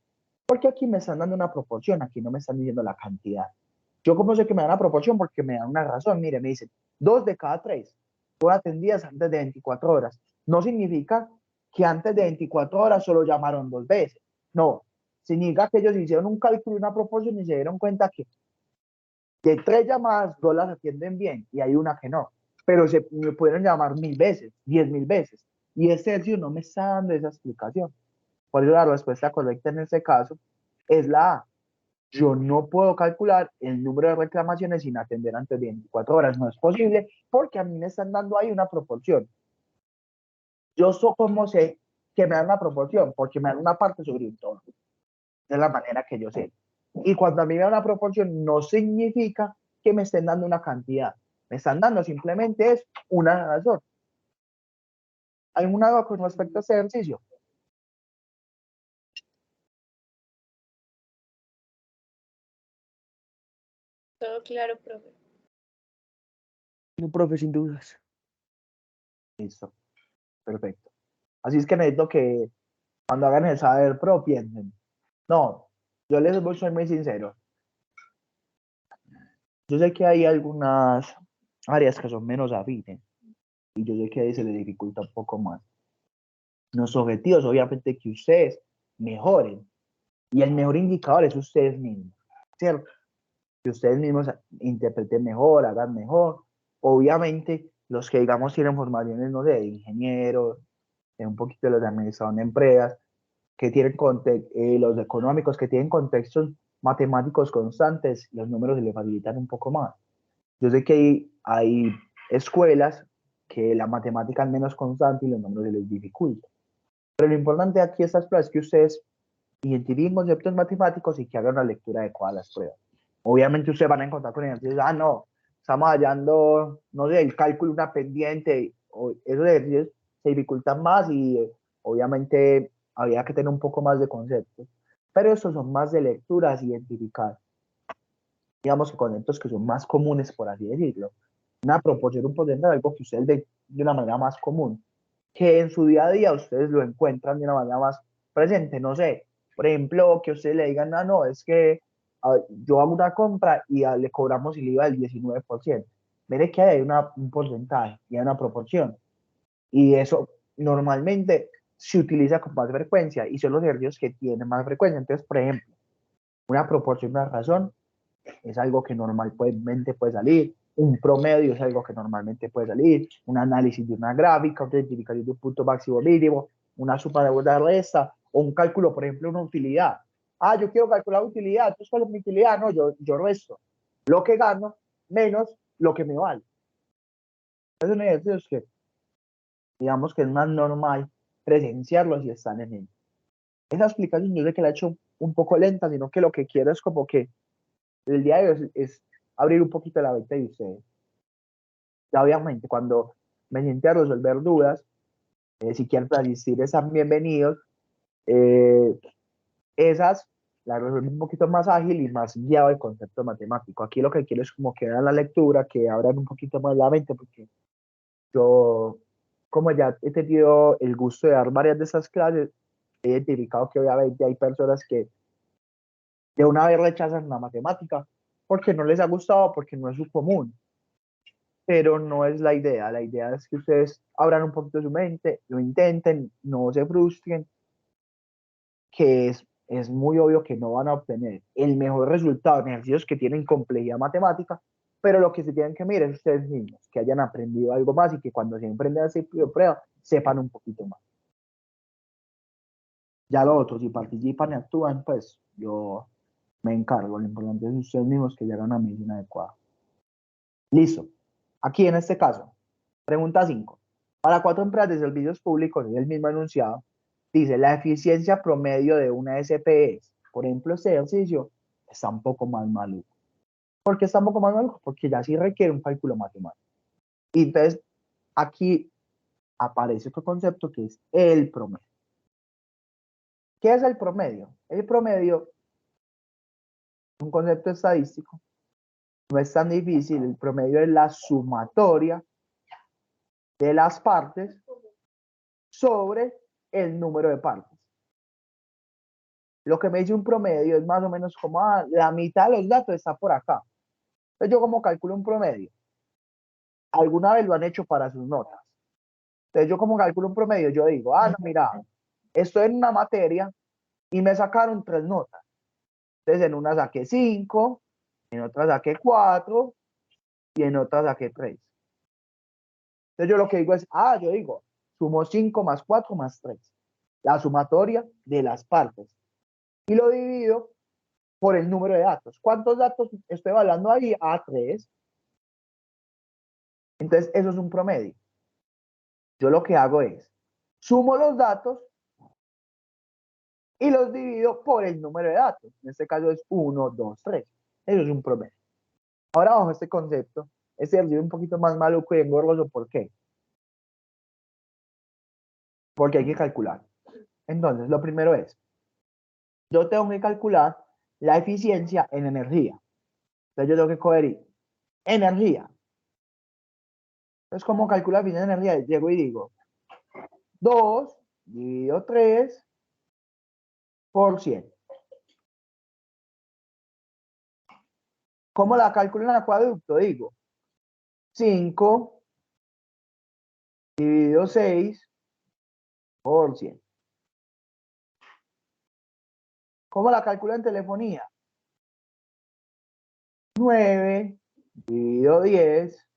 Porque aquí me están dando una proporción, aquí no me están diciendo la cantidad. Yo como sé que me dan una proporción porque me dan una razón. Mire, me dicen, 2 de cada 3 fueron atendidas antes de 24 horas. No significa que antes de 24 horas solo llamaron 2 veces. No, significa que ellos hicieron un cálculo, una proporción y se dieron cuenta que de 3 llamadas, 2 las atienden bien y hay una que no. Pero me pudieron llamar 1000 veces, 10.000 veces. Y este ejercicio no me está dando esa explicación. Por eso la respuesta correcta en este caso es la A. yo no puedo calcular el número de reclamaciones sin atender antes de 24 horas. No es posible porque a mí me están dando ahí una proporción. Yo cómo sé que me dan una proporción, porque me dan una parte sobre un todo. De la manera que yo sé. Y cuando a mí me dan una proporción, no significa que me estén dando una cantidad. Me están dando simplemente es una razón. ¿Hay una duda con respecto a este ejercicio? Todo claro, profe. No, profe, sin dudas. Listo, perfecto. Así es que necesito que cuando hagan el saber pro piensen. No, yo les voy a ser muy sincero. Yo sé que hay algunas áreas que son menos afines y yo sé que ahí se les dificulta un poco más. Nuestro objetivo es obviamente que ustedes mejoren y el mejor indicador es ustedes mismos, ¿cierto? Que ustedes mismos interpreten mejor, hagan mejor. Obviamente, los que digamos tienen formaciones, no sé, de ingenieros, un poquito de los de administración de empresas, que tienen los económicos, que tienen contextos matemáticos constantes, los números se les facilitan un poco más. Yo sé que hay escuelas que la matemática es menos constante y los números se les dificultan. Pero lo importante aquí estas pruebas es que ustedes identifiquen conceptos matemáticos y que hagan la lectura adecuada de las pruebas. Obviamente ustedes van a encontrar con ejercicios, no, estamos hallando, no sé, el cálculo, una pendiente, o esos ejercicios se dificultan más y obviamente habría que tener un poco más de conceptos. Pero estos son más de lecturas, identificar, digamos que conceptos que son más comunes, por así decirlo. Una proporción, un porcentaje, algo que ustedes ven de una manera más común, que en su día a día ustedes lo encuentran de una manera más presente. No sé, por ejemplo, que ustedes le digan, no, es que yo hago una compra y le cobramos el IVA del 19%. Mire que hay un porcentaje y hay una proporción. Y eso normalmente se utiliza con más frecuencia y son los ejercicios que tienen más frecuencia. Entonces, por ejemplo, una proporción, una razón es algo que normalmente puede salir, un promedio es algo que normalmente puede salir, un análisis de una gráfica, una identificación de un punto máximo mínimo, una suma de una resta, o un cálculo, por ejemplo, una utilidad. Ah, yo quiero calcular utilidad, entonces ¿cuál es mi utilidad? No, yo resto lo que gano menos lo que me vale. Es un ejercicio que, digamos que es más normal presenciarlos y están en él. Esa explicación yo sé que la he hecho un poco lenta, sino que lo que quiero es como que el día de hoy es abrir un poquito la mente de ustedes. Ya obviamente, cuando me siente a resolver dudas, si quieren asistir, están bienvenidos. Eh, esas las resuelvo un poquito más ágil y más guiado el concepto matemático. Aquí lo que quiero es como que vean la lectura, que abran un poquito más la mente, porque yo, como ya he tenido el gusto de dar varias de esas clases, he identificado que obviamente hay personas que de una vez rechazan la matemática porque no les ha gustado, porque no es su común. Pero no es la idea. La idea es que ustedes abran un poquito su mente, lo intenten, no se frustren, que es muy obvio que no van a obtener el mejor resultado en ejercicios que tienen complejidad matemática, pero lo que se tienen que mirar es ustedes mismos, que hayan aprendido algo más y que cuando se emprenden a hacer prueba sepan un poquito más. Ya lo otro, si participan y actúan, pues yo me encargo. Lo importante es ustedes mismos que hagan una medicina adecuada. Listo. Aquí en este caso, pregunta 5. Para 4 empresas de servicios públicos, es el mismo enunciado, dice la eficiencia promedio de una SPS. Por ejemplo, este ejercicio está un poco más maluco. ¿Por qué está un poco más maluco? Porque ya sí requiere un cálculo matemático. Y entonces, aquí aparece otro concepto que es el promedio. ¿Qué es el promedio? El promedio es un concepto estadístico. No es tan difícil. El promedio es la sumatoria de las partes sobre el número de partes. Lo que me dice un promedio es más o menos como la mitad de los datos está por acá. Entonces yo como calculo un promedio. Alguna vez lo han hecho para sus notas. Entonces yo como calculo un promedio, yo digo, no, mira, estoy en una materia y me sacaron 3 notas. Entonces en una saqué 5, en otra saqué 4 y en otra saqué 3. Entonces yo lo que digo es, yo digo, sumo 5 más 4 más 3. La sumatoria de las partes. Y lo divido por el número de datos. ¿Cuántos datos estoy evaluando ahí? A3. Entonces, eso es un promedio. Yo lo que hago es, sumo los datos y los divido por el número de datos. En este caso es 1, 2, 3. Eso es un promedio. Ahora, bajo este concepto, este ejercicio es un poquito más maluco y engorroso. ¿Por qué? Porque hay que calcular. Entonces, lo primero es, yo tengo que calcular la eficiencia en energía. Entonces, yo tengo que coger energía. Entonces, ¿cómo calculo la eficiencia en energía? Llego y digo, 2 dividido 3 por 100. ¿Cómo la calculo en el acueducto? Digo, 5 dividido 6 por 100. ¿Cómo la calculo en telefonía? 9 dividido 10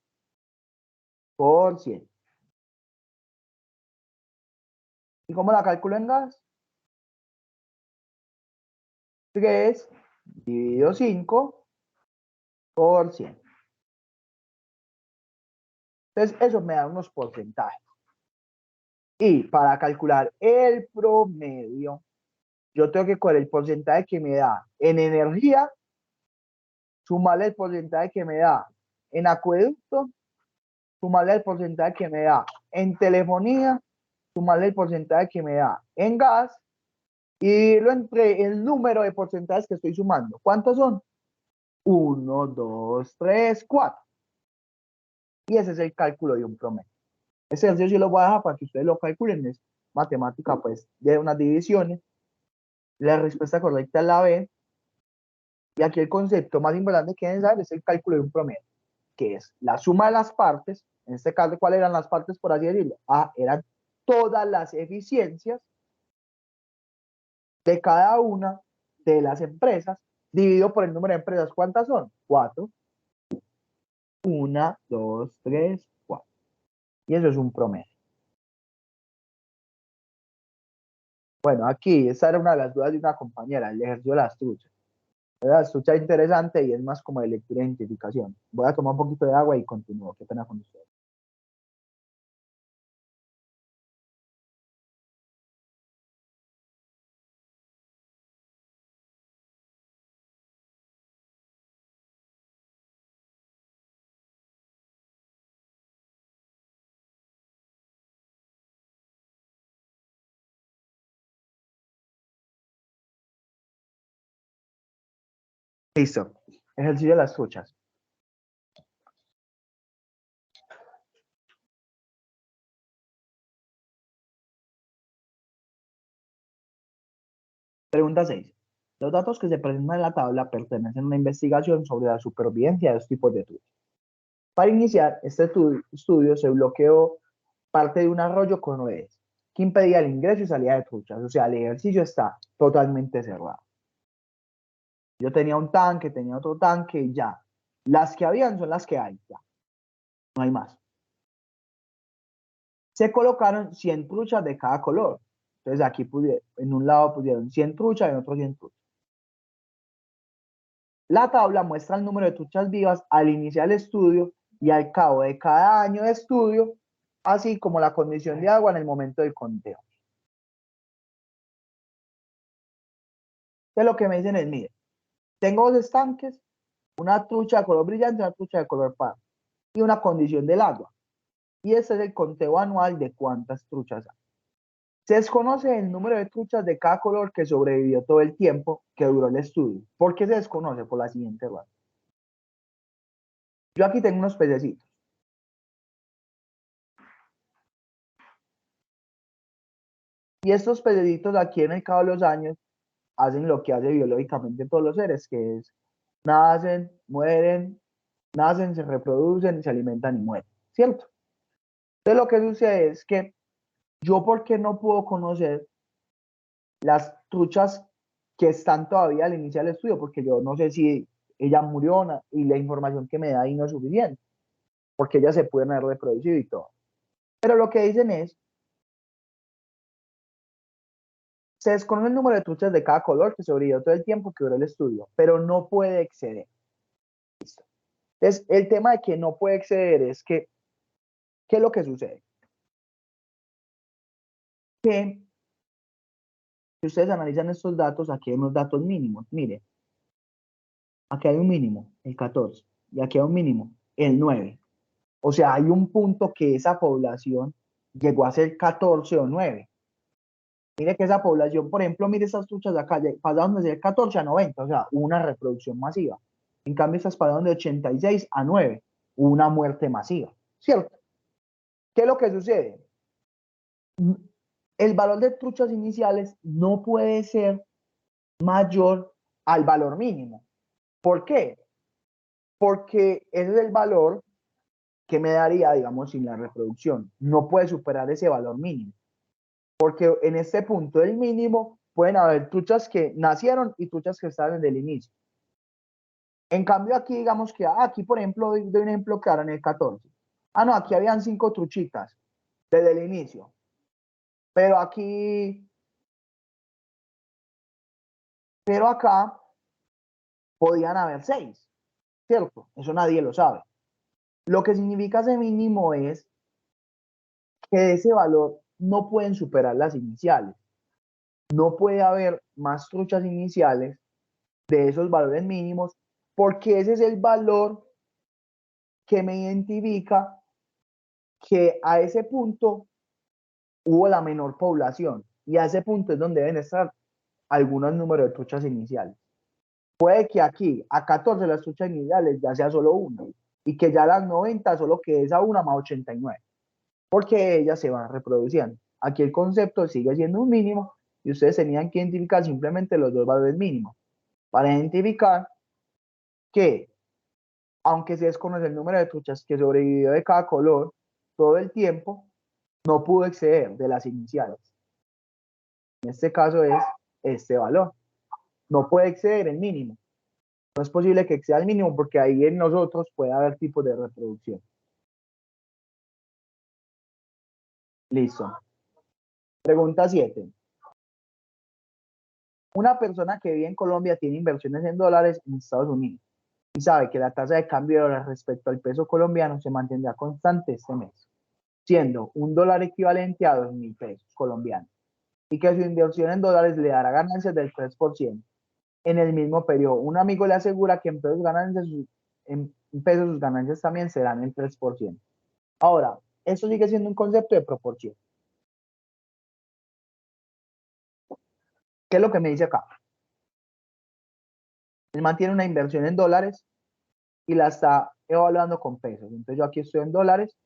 por 100. ¿Y cómo la calculo en gas? 3 dividido 5 por 100. Entonces, eso me da unos porcentajes. Y para calcular el promedio, yo tengo que coger el porcentaje que me da en energía, sumarle el porcentaje que me da en acueducto, sumarle el porcentaje que me da en telefonía, sumarle el porcentaje que me da en gas y dividirlo entre el número de porcentajes que estoy sumando. ¿Cuántos son? 1, 2, 3, 4. Y ese es el cálculo de un promedio. Ese ejercicio yo lo voy a dejar para que ustedes lo calculen. Es matemática, pues, de unas divisiones. La respuesta correcta es la B. Y aquí el concepto más importante que deben saber es el cálculo de un promedio, que es la suma de las partes. En este caso, ¿cuáles eran las partes, por así decirlo? Eran todas las eficiencias de cada una de las empresas, dividido por el número de empresas. ¿Cuántas son? 4. 1, 2, 3, 4. Y eso es un promedio. Bueno, aquí, esa era una de las dudas de una compañera, el ejercicio de las truchas. La trucha es interesante y es más como de lectura e identificación. Voy a tomar un poquito de agua y continúo. Qué pena con ustedes. Listo. Ejercicio de las truchas. Pregunta 6. Los datos que se presentan en la tabla pertenecen a una investigación sobre la supervivencia de dos tipos de truchas. Para iniciar este estudio se bloqueó parte de un arroyo con redes que impedía el ingreso y salida de truchas. O sea, el ejercicio está totalmente cerrado. Yo tenía un tanque, tenía otro tanque y ya. Las que habían son las que hay, ya. No hay más. Se colocaron 100 truchas de cada color. Entonces aquí en un lado pusieron 100 truchas y en otro 100 truchas. La tabla muestra el número de truchas vivas al iniciar el estudio y al cabo de cada año de estudio, así como la condición de agua en el momento del conteo. Entonces lo que me dicen es, mire, tengo dos estanques, una trucha de color brillante y una trucha de color pardo, y una condición del agua. Y ese es el conteo anual de cuántas truchas hay. Se desconoce el número de truchas de cada color que sobrevivió todo el tiempo que duró el estudio. ¿Por qué se desconoce? Por la siguiente razón. Yo aquí tengo unos pececitos. Y estos pececitos aquí en el cabo de los años hacen lo que hace biológicamente todos los seres, que es nacen, mueren, nacen, se reproducen, se alimentan y mueren, ¿cierto? Entonces lo que sucede es que yo, ¿por qué no puedo conocer las truchas que están todavía al iniciar el estudio? Porque yo no sé si ella murió y la información que me da ahí no es suficiente, porque ellas se pueden haber reproducido y todo. Pero lo que dicen es, Se desconoce el número de truchas de cada color que sobrevivió todo el tiempo que duró el estudio, pero no puede exceder. Listo. Entonces, el tema de que no puede exceder es que, ¿qué es lo que sucede? Que si ustedes analizan estos datos, aquí hay unos datos mínimos. Mire, aquí hay un mínimo, el 14, y aquí hay un mínimo, el 9. O sea, hay un punto que esa población llegó a ser 14 o 9. Mire que esa población, por ejemplo, mire esas truchas de acá, pasaron de ser 14 a 90, o sea, hubo una reproducción masiva. En cambio, estas pasaron de 86 a 9, hubo una muerte masiva, ¿cierto? ¿Qué es lo que sucede? El valor de truchas iniciales no puede ser mayor al valor mínimo. ¿Por qué? Porque ese es el valor que me daría, digamos, sin la reproducción. No puede superar ese valor mínimo. Porque en este punto del mínimo pueden haber truchas que nacieron y truchas que están desde el inicio. En cambio aquí, digamos que aquí, por ejemplo, doy un ejemplo claro en el 14. Ah, no, aquí habían 5 truchitas desde el inicio. Pero aquí, pero acá podían haber 6, ¿cierto? Eso nadie lo sabe. Lo que significa ese mínimo es que de ese valor no pueden superar las iniciales. No puede haber más truchas iniciales de esos valores mínimos porque ese es el valor que me identifica que a ese punto hubo la menor población y a ese punto es donde deben estar algunos números de truchas iniciales. Puede que aquí a 14 las truchas iniciales ya sea solo una y que ya a las 90 solo quede esa una más 89, porque ellas se van reproduciendo. Aquí el concepto sigue siendo un mínimo y ustedes tenían que identificar simplemente los dos valores mínimos para identificar que, aunque se desconoce el número de truchas que sobrevivió de cada color todo el tiempo, no pudo exceder de las iniciales. En este caso es este valor. No puede exceder el mínimo. No es posible que exceda el mínimo porque ahí en nosotros puede haber tipos de reproducción. Listo. Pregunta 7. Una persona que vive en Colombia tiene inversiones en dólares en Estados Unidos y sabe que la tasa de cambio de dólares respecto al peso colombiano se mantendrá constante este mes, siendo un dólar equivalente a 2.000 pesos colombianos, y que su inversión en dólares le dará ganancias del 3% en el mismo periodo. Un amigo le asegura que en pesos sus ganancias también serán el 3%. Ahora, eso sigue siendo un concepto de proporción. ¿Qué es lo que me dice acá? Él mantiene una inversión en dólares y la está evaluando con pesos. Entonces yo aquí estoy en dólares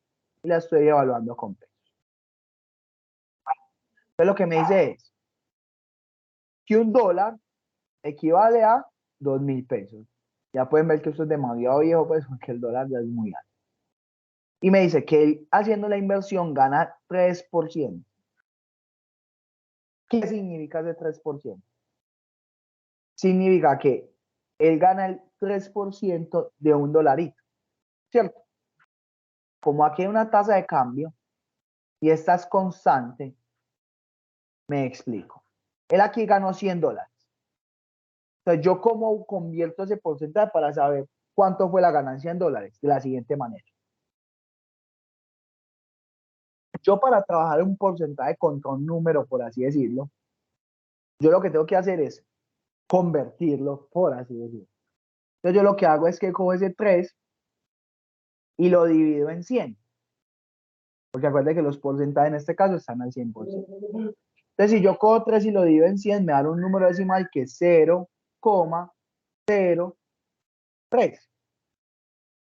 y la estoy evaluando con pesos. Entonces lo que me dice es que un dólar equivale a 2.000 pesos. Ya pueden ver que esto es demasiado viejo, pues, porque el dólar ya es muy alto. Y me dice que él haciendo la inversión gana 3%. ¿Qué significa ese 3%? Significa que él gana el 3% de un dolarito, ¿cierto? Como aquí hay una tasa de cambio y esta es constante, me explico. Él aquí ganó 100 dólares. Entonces, ¿yo cómo convierto ese porcentaje para saber cuánto fue la ganancia en dólares? De la siguiente manera. Yo para trabajar un porcentaje contra un número, por así decirlo, yo lo que tengo que hacer es convertirlo, por así decirlo. Entonces yo lo que hago es que cojo ese 3 y lo divido en 100. Porque acuérdense que los porcentajes en este caso están al 100%. Entonces si yo cojo 3 y lo divido en 100, me da un número decimal que es 0,03.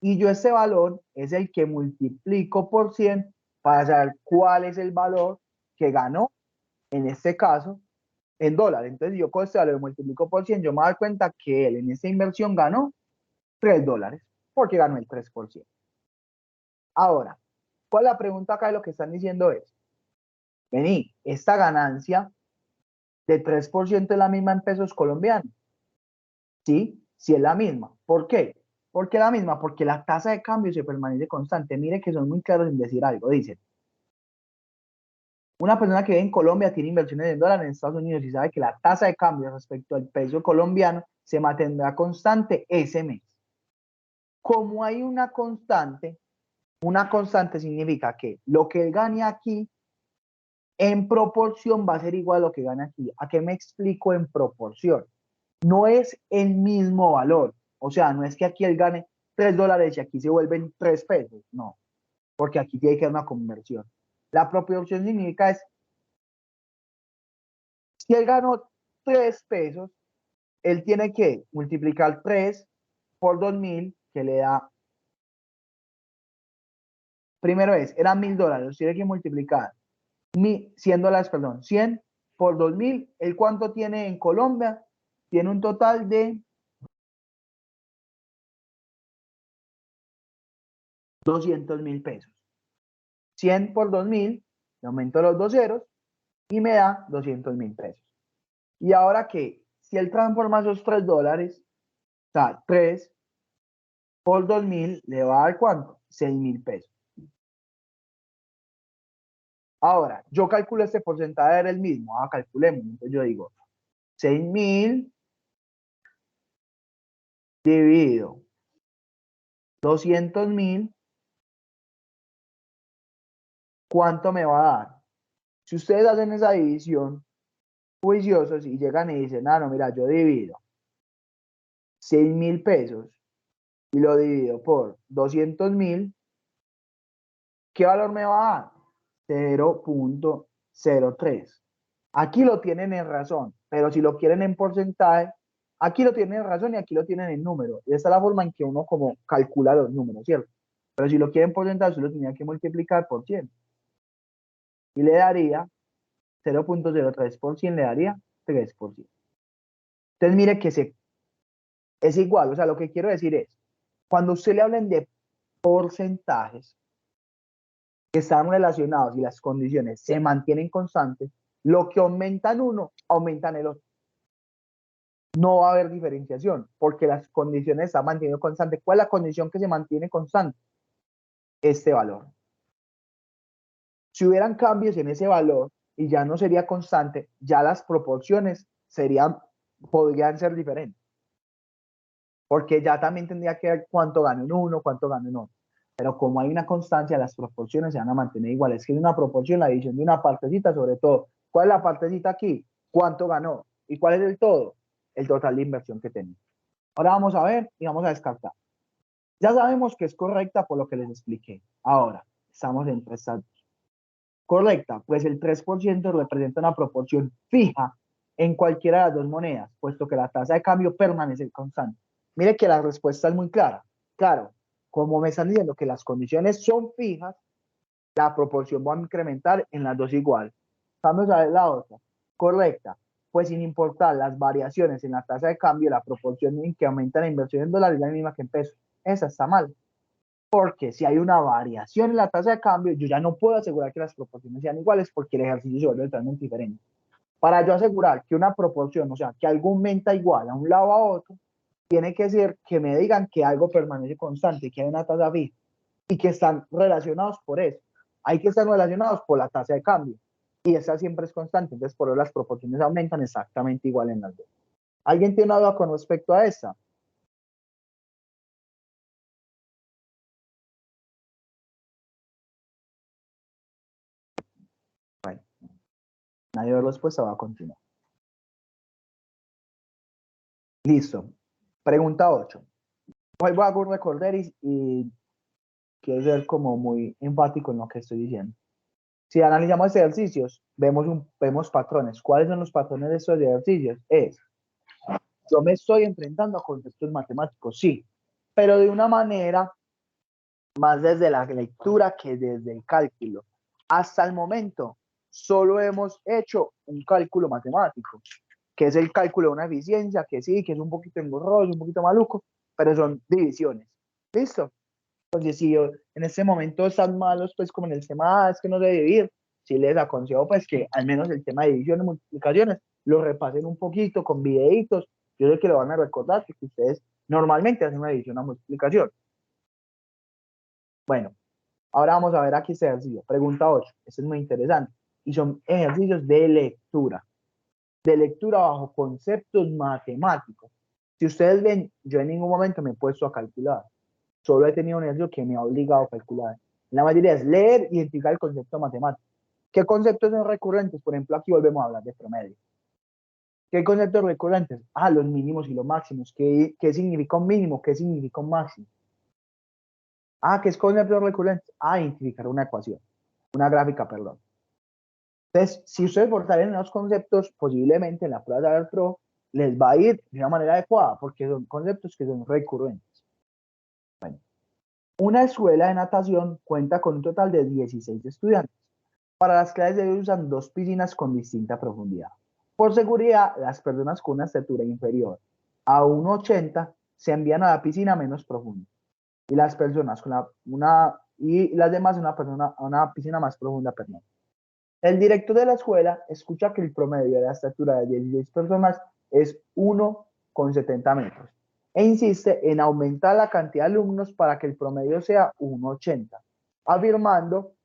Y yo ese valor es el que multiplico por 100 para saber cuál es el valor que ganó, en este caso, en dólares. Entonces yo con este valor lo multiplico por 100, yo me doy cuenta que él en esta inversión ganó 3 dólares, porque ganó el 3%. Ahora, ¿cuál es la pregunta acá? De lo que están diciendo es, vení, esta ganancia de 3% es la misma en pesos colombianos. Sí, sí es la misma. ¿Por qué? ¿Por qué la misma? Porque la tasa de cambio se permanece constante. Mire que son muy claros en decir algo. Dicen, Una persona que vive en Colombia tiene inversiones en dólares en Estados Unidos y sabe que la tasa de cambio respecto al peso colombiano se mantendrá constante ese mes. Como hay una constante significa que lo que él gane aquí en proporción va a ser igual a lo que gana aquí. ¿A qué me explico en proporción? No es el mismo valor. O sea, no es que aquí él gane $3 y aquí se vuelven 3 pesos. No, porque aquí tiene que haber una conversión. La proporción significa es, si él ganó 3 pesos, él tiene que multiplicar 3 por 2000, que le da, primero eran $1000, tiene que multiplicar $100, perdón, 100 por 2000, ¿el cuánto tiene en Colombia? Tiene un total de 200.000 pesos. 100 por 2000, le aumento los dos ceros y me da 200.000 pesos. Y ahora que, si él transforma esos $3, o sea, 3 por 2000, le va a dar ¿cuánto? 6.000 pesos. Ahora, yo calculo este porcentaje era el mismo. Calculemos. Entonces yo digo, 6.000 dividido 200.000, ¿cuánto me va a dar? Si ustedes hacen esa división juiciosos y llegan y dicen, no, mira, yo divido 6.000 pesos y lo divido por 200.000, ¿qué valor me va a dar? 0.03. Aquí lo tienen en razón, pero si lo quieren en porcentaje, aquí lo tienen en razón y aquí lo tienen en número. Y esa es la forma en que uno como calcula los números, ¿cierto? Pero si lo quieren en porcentaje, solo tenía que multiplicar por 100. Y le daría 0.03%, le daría 3%. Entonces mire que es igual, o sea, lo que quiero decir es, cuando usted le hablen de porcentajes que están relacionados y las condiciones se mantienen constantes, lo que aumenta en uno, aumenta en el otro. No va a haber diferenciación, porque las condiciones están manteniendo constantes. ¿Cuál es la condición que se mantiene constante? Este valor. Si hubieran cambios en ese valor y ya no sería constante, ya las proporciones podrían ser diferentes. Porque ya también tendría que ver cuánto gana en uno, cuánto gana en otro. Pero como hay una constancia, las proporciones se van a mantener iguales. Es que es una proporción, la división de una partecita sobre todo. ¿Cuál es la partecita aquí? ¿Cuánto ganó? ¿Y cuál es el todo? El total de inversión que tenemos. Ahora vamos a ver y vamos a descartar. Ya sabemos que es correcta por lo que les expliqué. Ahora, estamos en tres saltos. Correcta, pues el 3% representa una proporción fija en cualquiera de las dos monedas, puesto que la tasa de cambio permanece constante. Mire que la respuesta es muy clara. Claro, como me están diciendo que las condiciones son fijas, la proporción va a incrementar en las dos igual. Vamos a ver la otra. Correcta, pues sin importar las variaciones en la tasa de cambio, la proporción en que aumenta la inversión en dólares es la misma que en pesos. Esa está mal. Porque si hay una variación en la tasa de cambio, yo ya no puedo asegurar que las proporciones sean iguales porque el ejercicio se vuelve totalmente diferente. Para yo asegurar que una proporción, o sea, que algo aumenta igual a un lado a otro, tiene que ser que me digan que algo permanece constante, que hay una tasa fija y que están relacionados por eso. Hay que estar relacionados por la tasa de cambio y esa siempre es constante, entonces por eso las proporciones aumentan exactamente igual en las dos. ¿Alguien tiene una duda con respecto a esta? Bueno, nadie ve respuesta, va a continuar. Listo. Pregunta 8. Hoy voy a recordar y quiero ser como muy enfático en lo que estoy diciendo. Si analizamos ejercicios, vemos patrones. ¿Cuáles son los patrones de estos ejercicios? Yo me estoy enfrentando a conceptos matemáticos, sí, pero de una manera más desde la lectura que desde el cálculo. Hasta el momento, solo hemos hecho un cálculo matemático, que es el cálculo de una eficiencia, que sí, que es un poquito engorroso, un poquito maluco, pero son divisiones. ¿Listo? Entonces, si yo, en este momento están malos, pues como en el tema, es que no sé dividir, sí les aconsejo pues que al menos el tema de divisiones, multiplicaciones, lo repasen un poquito con videitos. Yo sé que lo van a recordar, que ustedes normalmente hacen una división a multiplicación. Bueno, ahora vamos a ver aquí este ejercicio. Pregunta 8. Este es muy interesante. y son ejercicios de lectura bajo conceptos matemáticos. Si ustedes ven, yo en ningún momento me he puesto a calcular, solo he tenido un ejercicio que me ha obligado a calcular. La mayoría es leer, identificar el concepto matemático. ¿Qué conceptos son recurrentes? Por ejemplo, aquí volvemos a hablar de promedio. ¿Qué conceptos recurrentes? Ah, los mínimos y los máximos. ¿Qué significa un mínimo? ¿Qué significa un máximo? Ah, ¿qué es conceptos recurrentes? Ah, identificar una ecuación, una gráfica, perdón. Entonces, si ustedes fortalecen los conceptos, posiblemente en la prueba de Pro les va a ir de una manera adecuada, porque son conceptos que son recurrentes. Bueno, una escuela de natación cuenta con un total de 16 estudiantes. Para las clases de hoy usan 2 piscinas con distinta profundidad. Por seguridad, las personas con una estatura inferior a 1,80 se envían a la piscina menos profunda y las personas con y las demás a una piscina más profunda, perdón. El director de la escuela escucha que el promedio de la estatura de 16 personas es 1,70 metros e insiste en aumentar la cantidad de alumnos para que el promedio sea 1,80, afirmando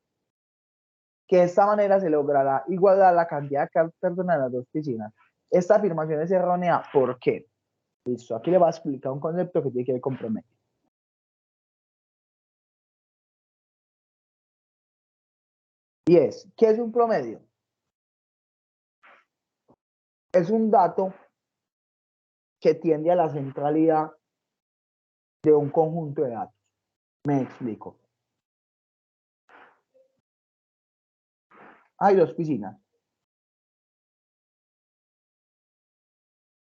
que de esta manera se logrará igualar la cantidad de personas en las 2 piscinas. Esta afirmación es errónea. ¿Por qué? Listo, aquí le voy a explicar un concepto que tiene que ver con promedio. Y es, ¿qué es un promedio? Es un dato que tiende a la centralidad de un conjunto de datos. Me explico. Hay 2 piscinas.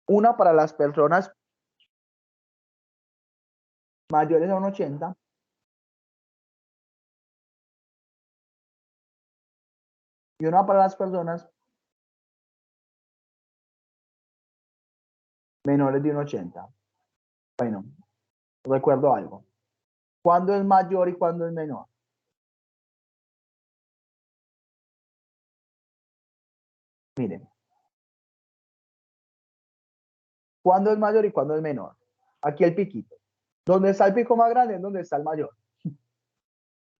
Una para las personas mayores a 1,80 y una para las personas menores de 1,80. Bueno, recuerdo algo. ¿Cuándo es mayor y cuándo es menor? Miren, ¿cuándo es mayor y cuándo es menor? Aquí el piquito. Donde está el pico más grande es donde está el mayor.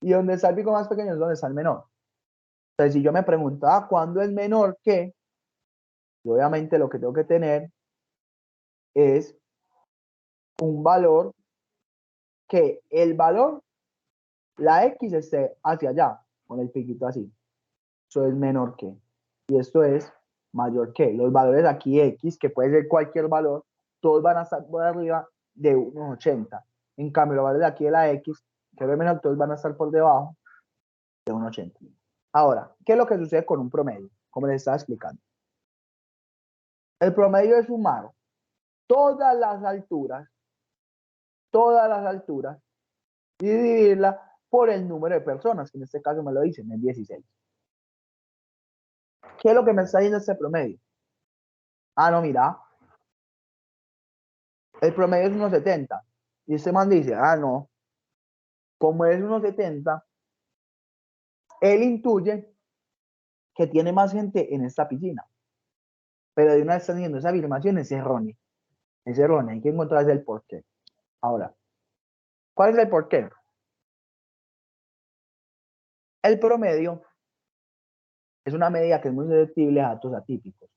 Y donde está el pico más pequeño es donde está el menor. Entonces, si yo me pregunto, ¿cuándo es menor qué? Obviamente lo que tengo que tener es un valor que el valor, la X esté hacia allá, con el piquito así. Eso es menor que. Y esto es mayor que. Los valores aquí X, que puede ser cualquier valor, todos van a estar por arriba de 1,80. En cambio, los valores de aquí de la X, que es menor, todos van a estar por debajo de 1,80. Ahora, ¿qué es lo que sucede con un promedio? Como les estaba explicando. El promedio es sumar todas las alturas y dividirla por el número de personas, que en este caso me lo dicen, es 16. ¿Qué es lo que me está diciendo este promedio? No, mira, el promedio es 1,70. Y este man dice, no, como es 1,70, él intuye que tiene más gente en esta piscina. Pero de una vez están diciendo, esa afirmación es errónea. Es errónea, hay que encontrar el porqué. Ahora, ¿cuál es el porqué? El promedio es una medida que es muy susceptible a datos atípicos.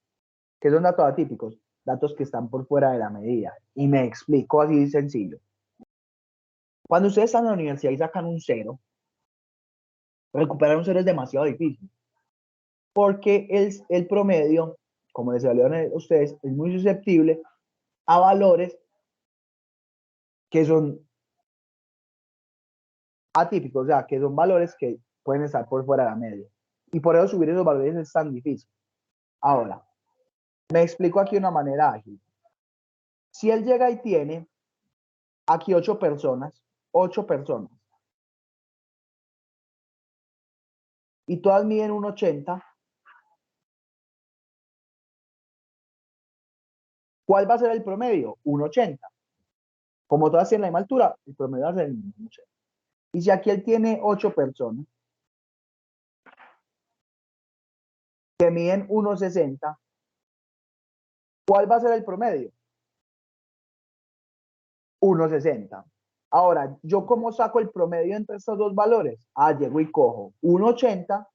¿Qué son datos atípicos? Datos que están por fuera de la medida. Y me explico así de sencillo. Cuando ustedes están en la universidad y sacan un 0, recuperar un 0 es demasiado difícil. Porque el promedio, como les evaluaron a ustedes, es muy susceptible a valores que son atípicos, o sea, que son valores que pueden estar por fuera de la media. Y por eso subir esos valores es tan difícil. Ahora, me explico aquí de una manera ágil. Si él llega y tiene aquí 8 personas, y todas miden 1,80, ¿cuál va a ser el promedio? 1,80. Como todas tienen la misma altura, el promedio va a ser el mismo 1,80. Y si aquí él tiene 8 personas que miden 1,60, ¿cuál va a ser el promedio? 1,60. Ahora, ¿yo cómo saco el promedio entre estos dos valores? Llego y cojo 1,80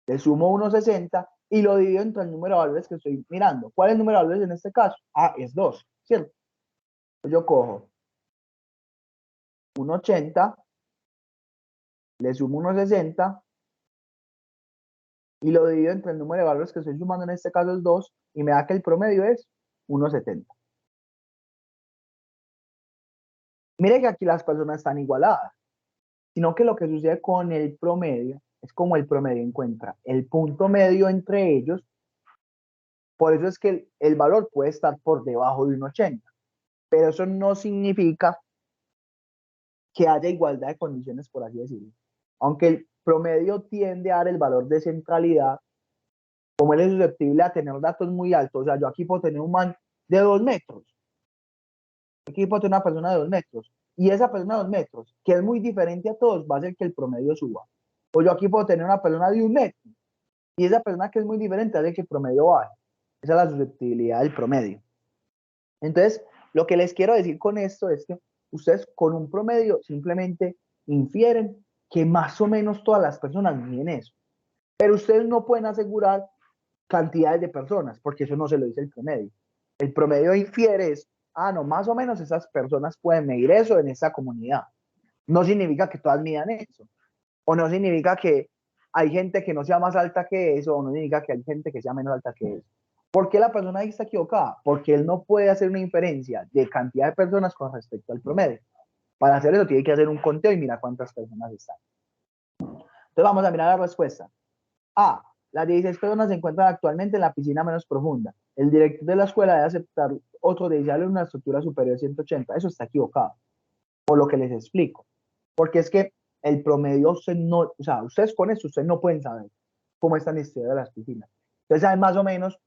le sumo 1,60 y lo divido entre el número de valores que estoy mirando. ¿Cuál es el número de valores en este caso? Ah, es 2, ¿cierto? Entonces yo cojo 1,80, le sumo 1,60 y lo divido entre el número de valores que estoy sumando, en este caso es 2, y me da que el promedio es 1,70. Mire que aquí las personas están igualadas, sino que lo que sucede con el promedio es como el promedio encuentra el punto medio entre ellos. Por eso es que el valor puede estar por debajo de 1,80, pero eso no significa que haya igualdad de condiciones, por así decirlo. Aunque el promedio tiende a dar el valor de centralidad, como él es susceptible a tener datos muy altos, o sea, yo aquí puedo tener un man de 2 metros, aquí puedo tener una persona de 2 metros, y esa persona de 2 metros, que es muy diferente a todos, va a hacer que el promedio suba. O yo aquí puedo tener una persona de 1 metro, y esa persona que es muy diferente hace que el promedio baje. Esa es la susceptibilidad del promedio. Entonces, lo que les quiero decir con esto es que ustedes con un promedio simplemente infieren que más o menos todas las personas miden eso. Pero ustedes no pueden asegurar cantidades de personas, porque eso no se lo dice el promedio. El promedio infiere es, no, más o menos esas personas pueden medir eso en esa comunidad. No significa que todas midan eso. O no significa que hay gente que no sea más alta que eso, o no significa que hay gente que sea menos alta que eso. ¿Por qué la persona ahí está equivocada? Porque él no puede hacer una inferencia de cantidad de personas con respecto al promedio. Para hacer eso tiene que hacer un conteo y mirar cuántas personas están. Entonces vamos a mirar la respuesta. A. Las 16 personas se encuentran actualmente en la piscina menos profunda. El director de la escuela debe aceptar otro de en una estructura superior a 180. Eso está equivocado, por lo que les explico. Porque es que el promedio, usted no, o sea, ustedes con eso, ustedes no pueden saber cómo están distribuidas las piscinas. Ustedes saben más o menos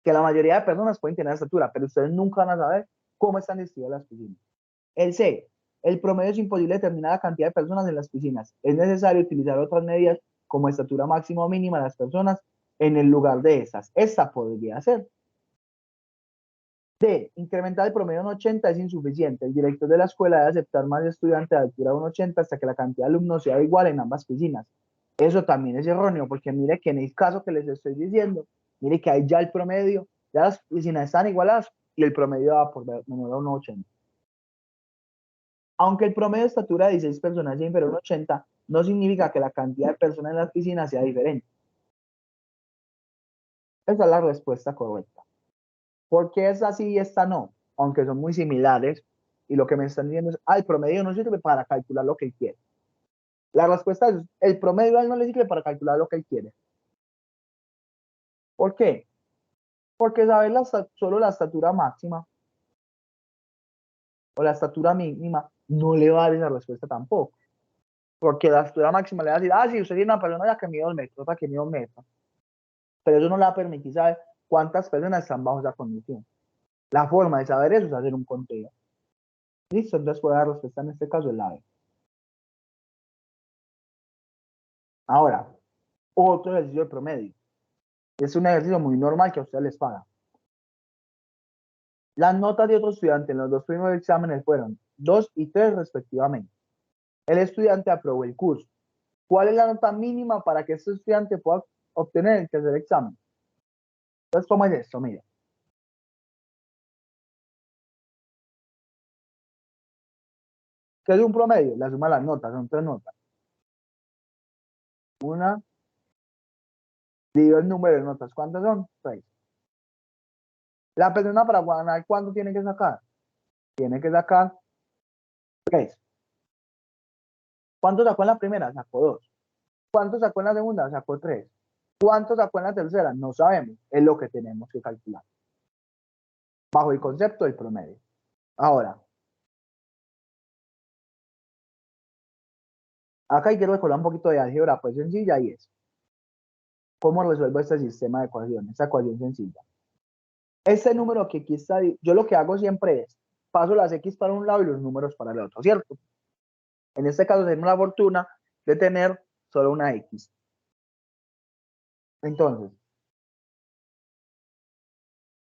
que la mayoría de personas pueden tener estatura, pero ustedes nunca van a saber cómo están distribuidas las piscinas. El C. El promedio es imposible determinar la cantidad de personas en las piscinas. Es necesario utilizar otras medidas como estatura máxima o mínima de las personas en el lugar de esas. Esta podría ser. D. Incrementar el promedio en 80 es insuficiente. El director de la escuela debe aceptar más estudiantes de altura de 1,80 hasta que la cantidad de alumnos sea igual en ambas piscinas. Eso también es erróneo, porque mire que en el caso que les estoy diciendo, mire que ahí ya el promedio, ya las piscinas están igualadas y el promedio va por menor a 1,80. Aunque el promedio de estatura de 16 personas sea inferior a 1,80, no significa que la cantidad de personas en las piscinas sea diferente. Esa es la respuesta correcta. ¿Por qué es así y esta no? Aunque son muy similares, y lo que me están diciendo es, el promedio no sirve para calcular lo que él quiere. La respuesta es, el promedio a él no le sirve para calcular lo que él quiere. ¿Por qué? Porque saber solo la estatura máxima o la estatura mínima no le va a dar esa respuesta tampoco. Porque la estatura máxima le va a decir, si usted tiene una persona ya que mide 2 metros, otra que mide 1 metro. Pero eso no le va a permitir saber cuántas personas están bajo esa condición. La forma de saber eso es hacer un conteo. Listo, entonces puede dar respuesta en este caso es la B. Ahora, otro ejercicio de promedio. Es un ejercicio muy normal que a ustedes les paga. Las notas de otro estudiante en los 2 primeros exámenes fueron 2 y 3 respectivamente. El estudiante aprobó el curso. ¿Cuál es la nota mínima para que este estudiante pueda obtener el tercer examen? Entonces, ¿cómo es esto? Mira. ¿Qué es un promedio? La suma de las notas, son 3 notas. Una, divido el número de notas. ¿Cuántas son? 6. La persona para ganar, ¿cuánto tiene que sacar? Tiene que sacar 3. ¿Cuánto sacó en la primera? Sacó 2. ¿Cuánto sacó en la segunda? Sacó 3. ¿Cuánto sacó en la tercera? No sabemos. Es lo que tenemos que calcular. Bajo el concepto del promedio. Ahora, acá quiero recordar un poquito de álgebra, pues sencilla, y es cómo resuelvo este sistema de ecuaciones, esta ecuación sencilla. Este número que aquí está, yo lo que hago siempre es, paso las X para un lado y los números para el otro, ¿cierto? En este caso tenemos la fortuna de tener solo una X. Entonces,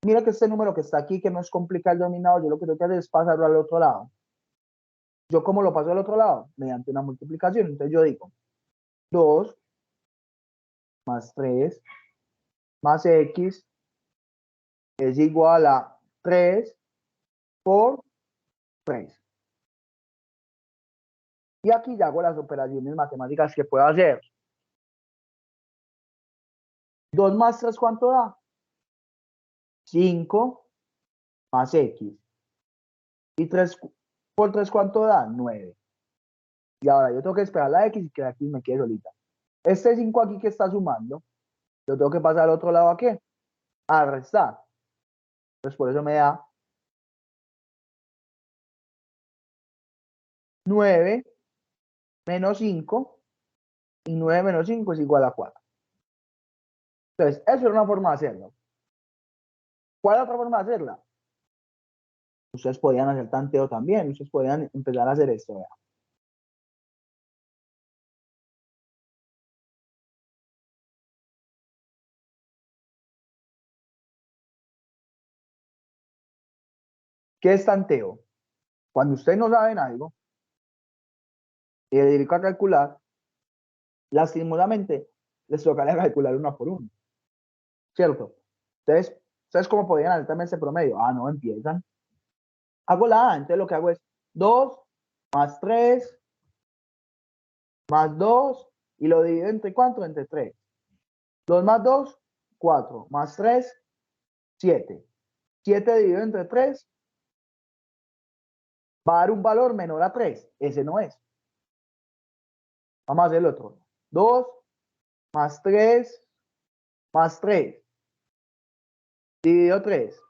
mira que este número que está aquí, que no es complicado el dominado, yo lo que tengo que hacer es pasarlo al otro lado. ¿Yo cómo lo paso al otro lado? Mediante una multiplicación. Entonces yo digo, 2 más 3 más x es igual a 3 por 3. Y aquí ya hago las operaciones matemáticas que puedo hacer. 2 más 3, ¿cuánto da? 5 más x. Y 3 por 3, ¿cuánto da? 9. Y ahora yo tengo que esperar la x y que la x me quede solita. Este 5 aquí que está sumando, yo tengo que pasar al otro lado ¿a qué? A restar. Entonces por eso me da 9 menos 5. Y 9 menos 5 es igual a 4. Entonces, eso es una forma de hacerlo. ¿Cuál es otra forma de hacerla? Ustedes podían hacer tanteo también. Ustedes podían empezar a hacer esto. Vea. ¿Qué es tanteo? Cuando ustedes no saben algo y le dedican a calcular, lastimosamente les tocaría calcular uno por uno. ¿Cierto? Entonces, ¿ustedes cómo podrían hacer también ese promedio? Ah, no, empiezan. Hago la A, entonces lo que hago es 2 más 3 más 2 y lo divido entre ¿cuánto? Entre 3. 2 más 2, 4 más 3, 7. 7 dividido entre 3 va a dar un valor menor a 3. Ese no es. Vamos a hacer el otro. 2 más 3 más 3 dividido 3.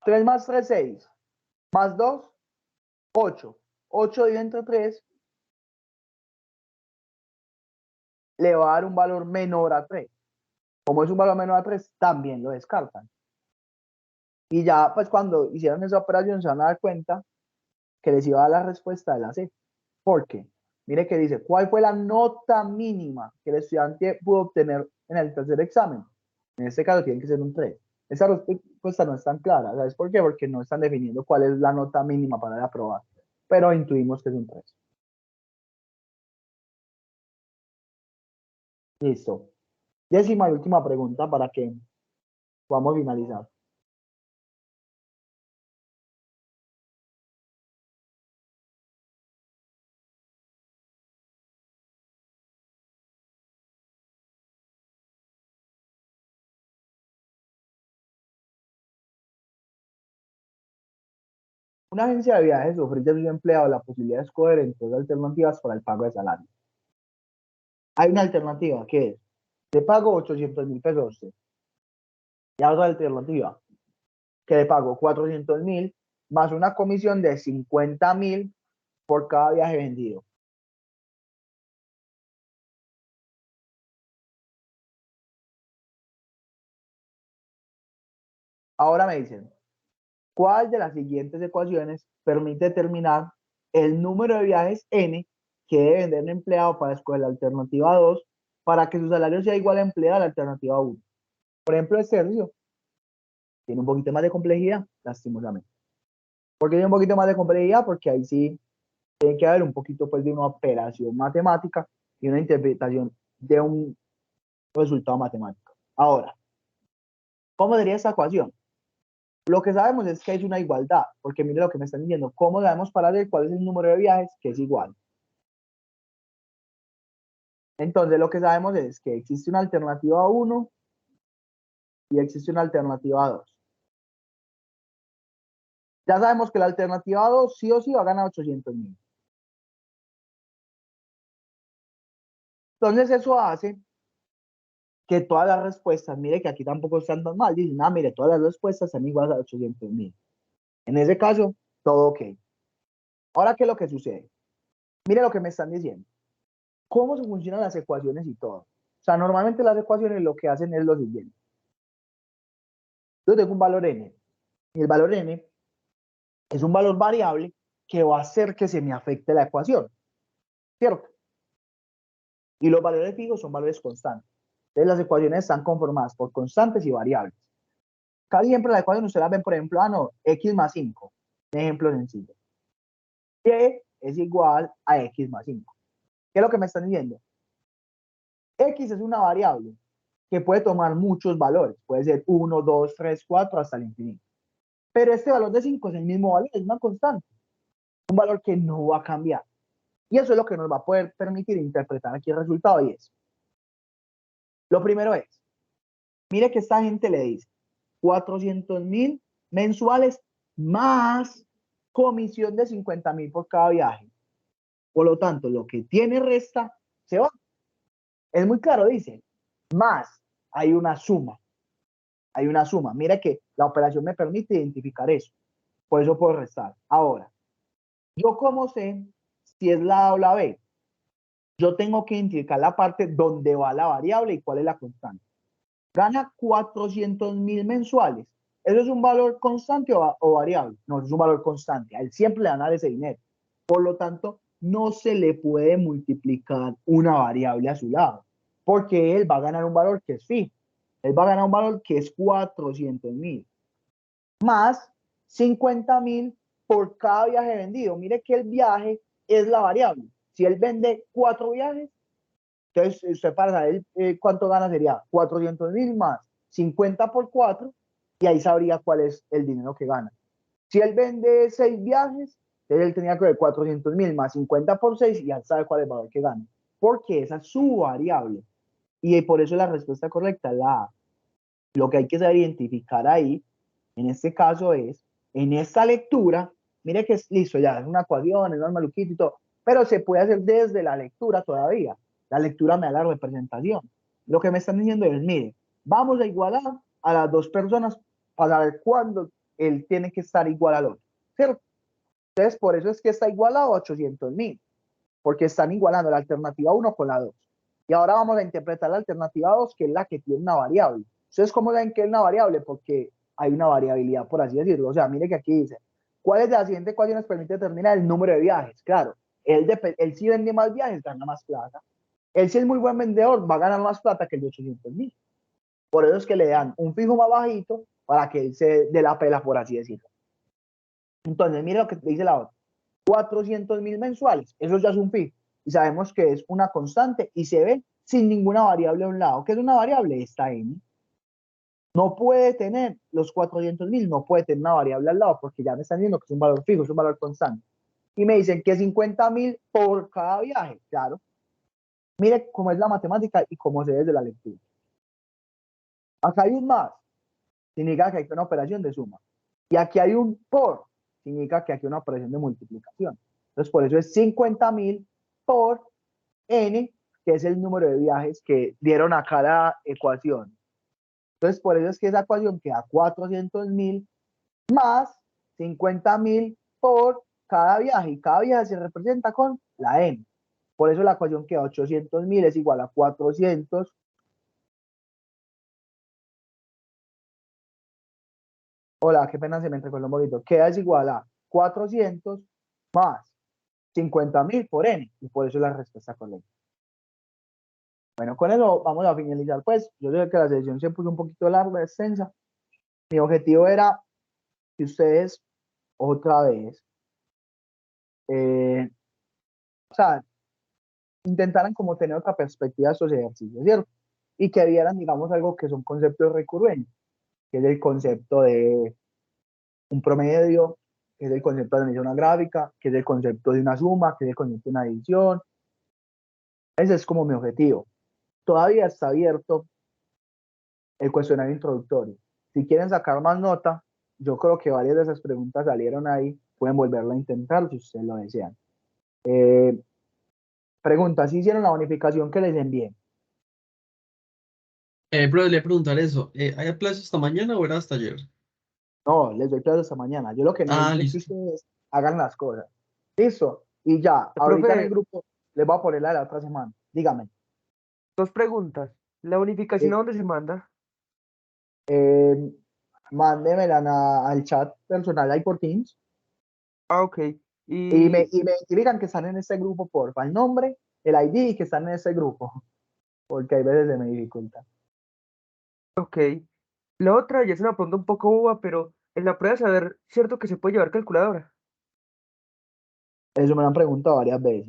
3 más 3, 6. Más 2, 8. 8 dividido entre 3 le va a dar un valor menor a 3. Como es un valor menor a 3, también lo descartan. Y ya, pues cuando hicieron esa operación se van a dar cuenta que les iba a dar la respuesta de la C. ¿Por qué? Mire que dice, ¿cuál fue la nota mínima que el estudiante pudo obtener en el tercer examen? En este caso tiene que ser un 3. Esa respuesta no es tan clara. ¿Sabes por qué? Porque no están definiendo cuál es la nota mínima para aprobar. Pero intuimos que es un 3. Listo. Décima y última pregunta para que podamos finalizar. Una agencia de viajes ofrece a sus empleados la posibilidad de escoger entre dos alternativas para el pago de salario. Hay una alternativa que es, te pago 800.000 pesos a usted. Y otra alternativa, que le pago 400.000 más una comisión de 50.000 por cada viaje vendido. Ahora me dicen, ¿cuál de las siguientes ecuaciones permite determinar el número de viajes N que debe vender un empleado para escoger la alternativa 2 para que su salario sea igual a empleado a la alternativa 1? Por ejemplo, este ejercicio tiene un poquito más de complejidad, lastimosamente. ¿Por qué tiene un poquito más de complejidad? Porque ahí sí tiene que haber un poquito pues, de una operación matemática y una interpretación de un resultado matemático. Ahora, ¿cómo sería esta ecuación? Lo que sabemos es que es una igualdad, porque mire lo que me están diciendo, ¿cómo debemos parar de cuál es el número de viajes que es igual? Entonces, lo que sabemos es que existe una alternativa 1 y existe una alternativa 2. Ya sabemos que la alternativa 2 sí o sí va a ganar 800.000. Entonces, eso hace que todas las respuestas, mire que aquí tampoco están tan mal, dicen, mire, todas las respuestas están iguales a 800.000. En ese caso, todo ok. Ahora, ¿qué es lo que sucede? Mire lo que me están diciendo. ¿Cómo se funcionan las ecuaciones y todo? O sea, normalmente las ecuaciones lo que hacen es lo siguiente. Yo tengo un valor n, y el valor n es un valor variable que va a hacer que se me afecte la ecuación, ¿cierto? Y los valores fijos son valores constantes. Entonces las ecuaciones están conformadas por constantes y variables. Casi siempre las ecuaciones ustedes las ven, por ejemplo, x más 5. Un ejemplo sencillo. Y es igual a x más 5. ¿Qué es lo que me están diciendo? X es una variable que puede tomar muchos valores, puede ser 1, 2, 3, 4 hasta el infinito. Pero este valor de 5 es el mismo valor, es una constante, un valor que no va a cambiar. Y eso es lo que nos va a poder permitir interpretar aquí el resultado y es. Lo primero es, mire que esta gente le dice 400.000 mensuales más comisión de 50.000 por cada viaje. Por lo tanto, lo que tiene resta se va. Es muy claro, dice, más hay una suma. Hay una suma. Mira que la operación me permite identificar eso. Por eso puedo restar. Ahora, ¿yo cómo sé si es la A o la B? Yo tengo que identificar la parte donde va la variable y cuál es la constante. Gana 400.000 mensuales. ¿Eso es un valor constante o variable? No, es un valor constante. A él siempre le van a dar ese dinero. Por lo tanto, no se le puede multiplicar una variable a su lado, porque él va a ganar un valor que es fijo. Él va a ganar un valor que es 400.000 más 50.000 por cada viaje vendido. Mire que el viaje es la variable. Si él vende 4 viajes, entonces usted para saber cuánto gana sería 400.000 más 50 por 4 y ahí sabría cuál es el dinero que gana. Si él vende 6 viajes, entonces él tenía que ver 400.000 más 50 por 6 y ya sabe cuál es el valor que gana. Porque esa es su variable. Y por eso la respuesta correcta es la A. Lo que hay que saber identificar ahí, en este caso es, en esta lectura, mire que es listo, ya es una ecuación, es un maluquito y todo, pero se puede hacer desde la lectura todavía. La lectura me da la representación. Lo que me están diciendo es, mire, vamos a igualar a las dos personas para ver cuándo él tiene que estar igual al otro, ¿cierto? Entonces, por eso es que está igualado a 800.000, porque están igualando la alternativa 1 con la 2. Y ahora vamos a interpretar la alternativa 2, que es la que tiene una variable. Entonces, ¿cómo saben que es una variable? Porque hay una variabilidad, por así decirlo. O sea, mire que aquí dice, ¿cuál es de la siguiente ecuación nos permite determinar el número de viajes? Claro, él si vende más viajes, gana más plata. Él si es muy buen vendedor, va a ganar más plata que el de 800.000. Por eso es que le dan un fijo más bajito para que él se dé la pela, por así decirlo. Entonces, mire lo que dice la otra. 400.000 mensuales, eso ya es un fijo. Y sabemos que es una constante y se ve sin ninguna variable a un lado. ¿Qué es una variable? Esta n. No puede tener los 400.000, no puede tener una variable al lado porque ya me están diciendo que es un valor fijo, es un valor constante. Y me dicen que 50.000 por cada viaje. Claro. Mire cómo es la matemática y cómo se ve desde la lectura. Acá hay un más, significa que hay una operación de suma. Y aquí hay un por, significa que aquí hay una operación de multiplicación. Entonces, por eso es 50.000 por n, que es el número de viajes que dieron a cada ecuación. Entonces, por eso es que esa ecuación queda 400.000 más 50.000 por cada viaje. Y cada viaje se representa con la n. Por eso la ecuación queda 800.000 es igual a 400. Hola, qué pena, se me entregó un poquito. Queda es igual a 400 más 50.000 por n. Y por eso es la respuesta correcta. Bueno, con eso vamos a finalizar. Pues yo sé que la sesión se puso un poquito larga, extensa. Mi objetivo era que ustedes otra vez, o sea, intentaran como tener otra perspectiva de estos ejercicios, ¿cierto? Y que vieran, digamos, algo que son conceptos recurrentes, que es el concepto de un promedio, que es el concepto de una gráfica, que es el concepto de una suma, que es el concepto de una división. Ese es como mi objetivo. Todavía está abierto el cuestionario introductorio. Si quieren sacar más nota, yo creo que varias de esas preguntas salieron ahí, pueden volverlo a intentar si ustedes lo desean. Pregunta, ¿si hicieron la bonificación que les envié? Bro, le preguntar eso. ¿Hay plazo hasta mañana o era hasta ayer? No, les doy clases hasta mañana. Yo lo que Ah, necesito es que listo. ustedes hagan las cosas. ¿Listo? Y ya, ahorita en el Profe, grupo les voy a poner la de la otra semana. Dígame. dos preguntas. ¿La unificación Eh, a dónde se manda? eh, Mándemela al chat personal ahí por Teams Ah, ok. y me Y, identifican que están en este grupo, porfa. El nombre, el ID y que están en este grupo, porque hay veces se me dificulta. ok. La otra ya es una pregunta un poco boba, pero en la prueba de saber, ¿cierto que se puede llevar calculadora? Eso me lo han preguntado varias veces.